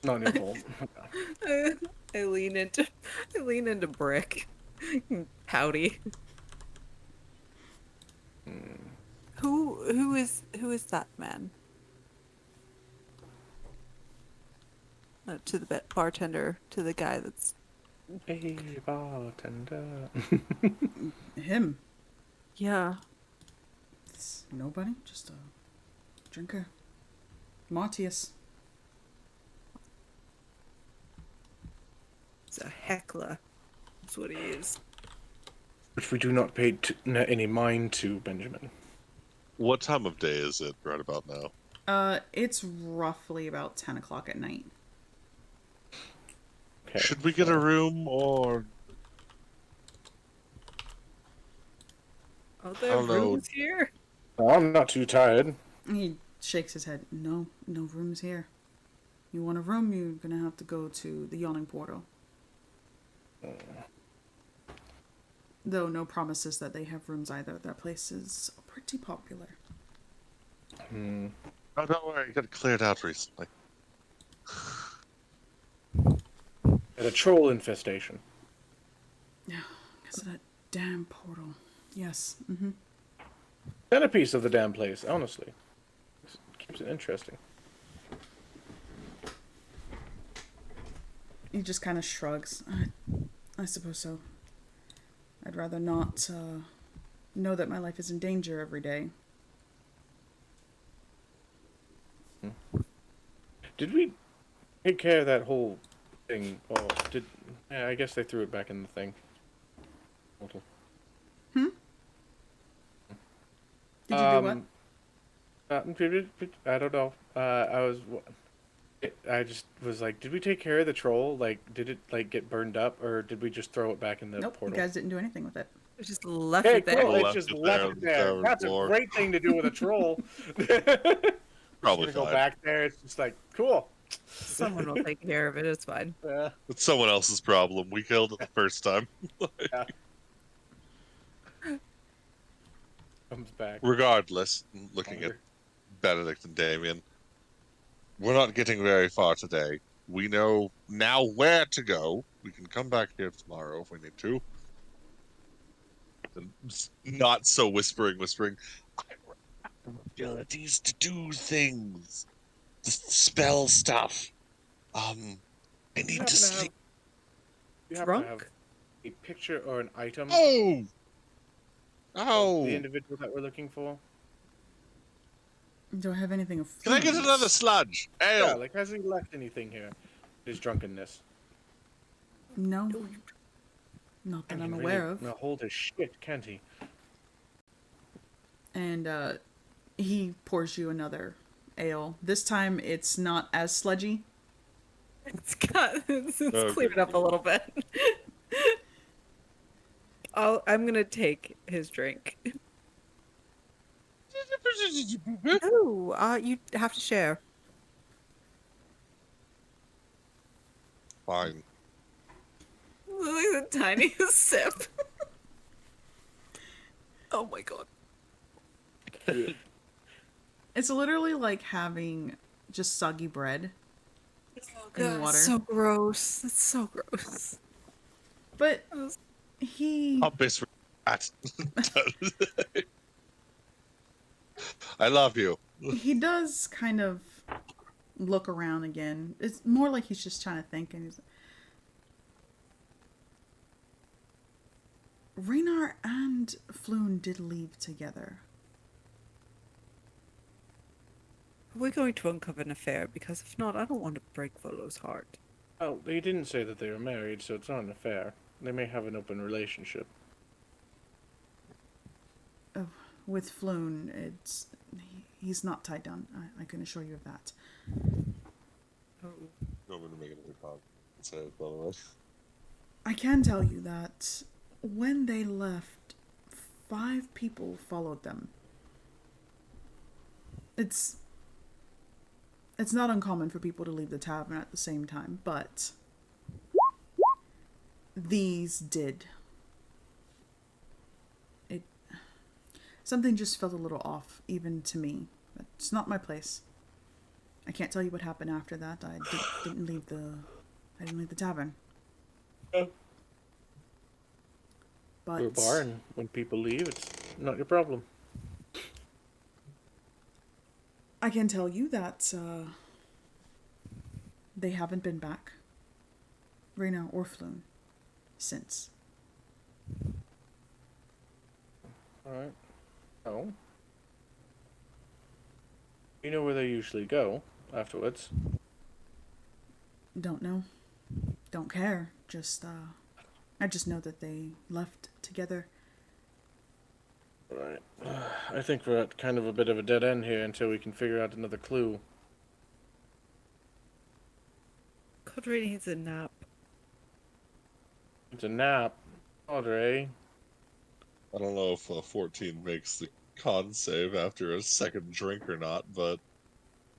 Not your fault. I lean into Brick. Pouty. Who is that man? To the bartender, to the guy that's Hey, bartender. Him. yeah. It's nobody, just a drinker. Martius. He's a heckler. That's what he is. Which we do not pay any mind to, Benjamin. What time of day is it right about now? It's roughly about 10 o'clock at night. Okay. Should we get a room or... Are there don't know. rooms here? Oh, I'm not too tired. He shakes his head. No rooms here. You want a room, you're gonna have to go to the Yawning Portal. Though no promises that they have rooms either. That place is pretty popular. Hmm. Oh, don't worry, it got cleared out recently. At a troll infestation. Yeah, because of that damn portal. Yes. Mm-hmm. centerpiece of the damn place, honestly. It keeps it interesting. He just kind of shrugs. I suppose so. I'd rather not know that my life is in danger every day. Did we take care of that whole thing? Oh, yeah, I guess they threw it back in the thing. Total. Did you do what? I don't know. I just was like, did we take care of the troll? Like, did it like get burned up, or did we just throw it back in the Nope, portal? you guys didn't do anything with it. We just left Okay, it there. cool. It's Left just it left there it on the there. tavern That's a floor. great thing to do with a troll. Probably Gonna go fine. back there. It's just like cool. Someone will take care of it. It's fine. Yeah. It's someone else's problem. We killed it the first time. Yeah. Comes back. Regardless, looking at Benedict and Damien, we're not getting very far today. We know now where to go. We can come back here tomorrow if we need to. And not so whispering. I have abilities to do things. To spell stuff. I You need happen to to have, sleep. you happen to have Drunk? a picture or an item Oh! of Oh! the individual that we're looking for? Do I have anything of Can I get fluence? another sludge? Ale! Yeah, like has he left anything here? His drunkenness. No. Not that And I'm he aware really of. No, hold his shit, can't he? And he pours you another ale. This time it's not as sludgy. It's Okay. cleared up a little bit. I'm gonna take his drink. No, you have to share. Fine. Like the tiniest sip. Oh my god. It's literally like having just soggy bread in water. So gross. It's so gross. But he I'll miss that. I love you. he does kind of look around again. It's more like he's just trying to think, and he's Raynar and Floon did leave together. We're going to uncover an affair because if not, I don't want to break Volo's heart. Well, he didn't say that they were married, so it's not an affair. They may have an open relationship. With Floon, he's not tied down. I can assure you of that. Oh. You want me to make another comment? Say it, by the way. I can tell you that when they left, 5 people followed them. It's not uncommon for people to leave the tavern at the same time, but these did. Something just felt a little off, even to me. But it's not my place. I can't tell you what happened after that. I didn't leave the tavern. Oh. But We're a bar, and when people leave, it's not your problem. I can tell you that they haven't been back, Rena or Floon, since. Alright. Oh. You know where they usually go afterwards. Don't know. Don't care. I just know that they left together. Right. I think we're at kind of a bit of a dead end here until we can figure out another clue. Codray needs a nap. It's a nap. Audrey. I don't know if 14 makes the con save after a second drink or not, but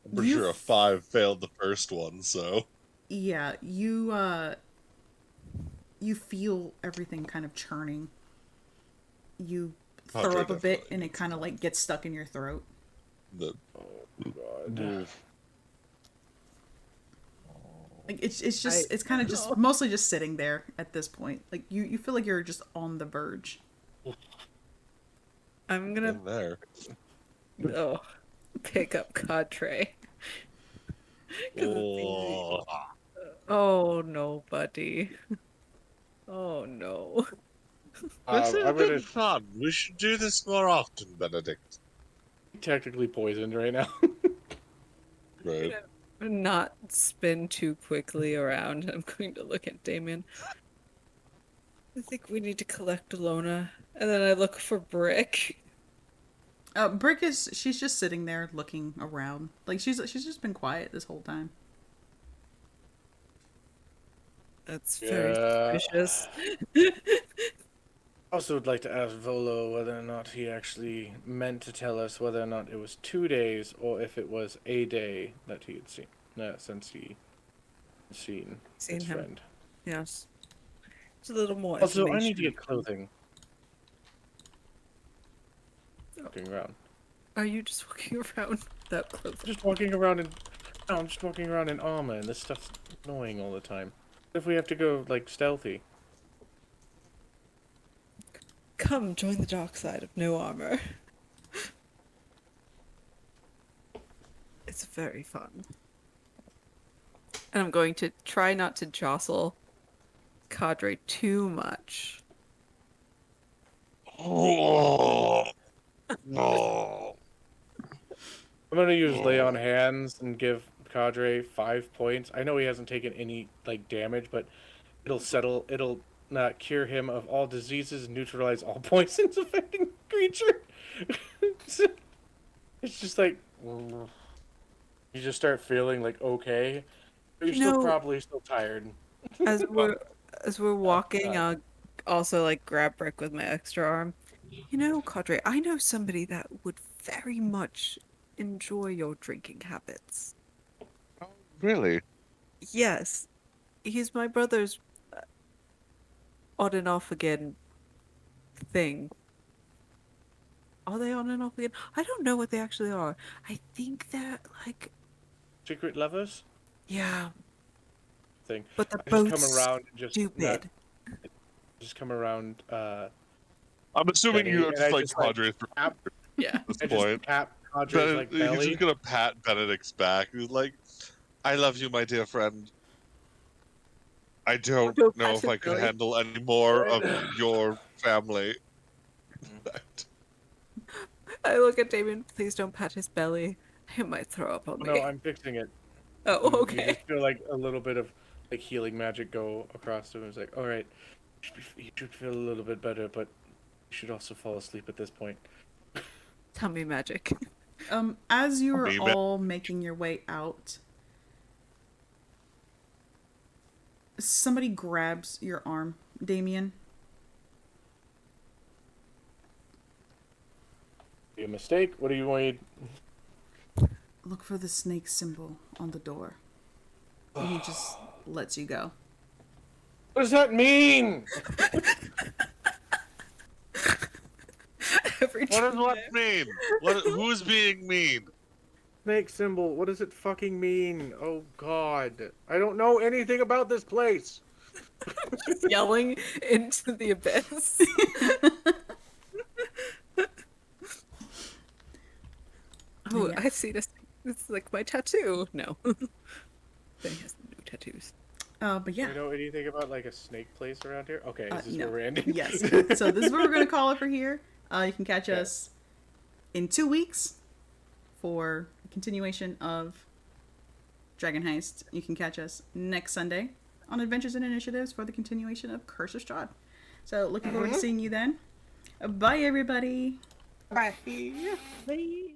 I'm pretty sure a 5 failed the first one, so. Yeah, you feel everything kind of churning. You throw Padre up a bit, definitely and it needs kind of like gets stuck in your throat. The Oh, God. Like it's kind of just mostly just sitting there at this point. Like you feel like you're just on the verge. I'm gonna In there. pick up Cadre. 'Cause it's easy. Oh. Oh no, buddy. Oh no. This has I'm been gonna fun. We should do this more often, Benedict. technically poisoned right now. Right. Not spin too quickly around. I'm going to look at Damien. I think we need to collect Alona. And then I look for Brick. Brick she's just sitting there looking around. Like she's just been quiet this whole time. That's very Yeah. suspicious. I also would like to ask Volo whether or not he actually meant to tell us whether or not it was 2 days or if it was a day that he had seen since he had seen his him. friend. Yes. It's a little more Also, I information. need to get clothing. Walking around. Are you just walking around without clothes? Just walking around in. No, I'm just walking around in armor, and this stuff's annoying all the time. What if we have to go like stealthy? Come join the dark side of no armor. It's very fun. And I'm going to try not to jostle Cadre too much. Oh. No. I'm gonna use lay on hands and give Cadre 5 points. I know he hasn't taken any like damage, but it'll settle. It'll not cure him of all diseases, neutralize all poisons affecting creature. It's just like you just start feeling like okay, but you're still No. probably still tired. As we're walking, I'll also like grab Brick with my extra arm. You know, Cadre, I know somebody that would very much enjoy your drinking habits. Really? Yes, he's my brother's on and off again thing. Are they on and off again? I don't know what they actually are. I think they're like, Secret lovers yeah, thing. but they're I just both come around and stupid. just come around. I'm assuming Benny, you have and just I like just, like, Cadre for tap, Yeah. this I point. just tap Cadre's like He's belly. just gonna pat Benedict's back. He's like, "I love you, my dear friend. I don't Don't know pat if his I could belly. handle any more of your family." I look at Damien. Please don't pat his belly. He might throw up on me. No, I'm fixing it. Oh, You okay. just feel like a little bit of like healing magic go across him. It's like, all right, you should feel a little bit better, but you should also fall asleep at this point. Tell me magic. As you are Maybe. all making your way out, somebody grabs your arm, Damien. A mistake? What do you want? Look for the snake symbol on the door. And he just lets you go. What does that mean? Every What does time. what mean? Who's being mean? Snake symbol. What does it fucking mean? Oh God, I don't know anything about this place. Just yelling into the abyss. Oh, Yeah. I've seen a. It's like my tattoo. No. Benny has no tattoos. But Do yeah. you know anything about like a snake place around here? Okay, is this No. where we're ending? Yes. So this is what we're going to call it for here. You can catch us in 2 weeks for a continuation of Dragon Heist. You can catch us next Sunday on Adventures and Initiatives for the continuation of Curse of Strahd. So looking forward to seeing you then. Bye, everybody. Bye. Bye.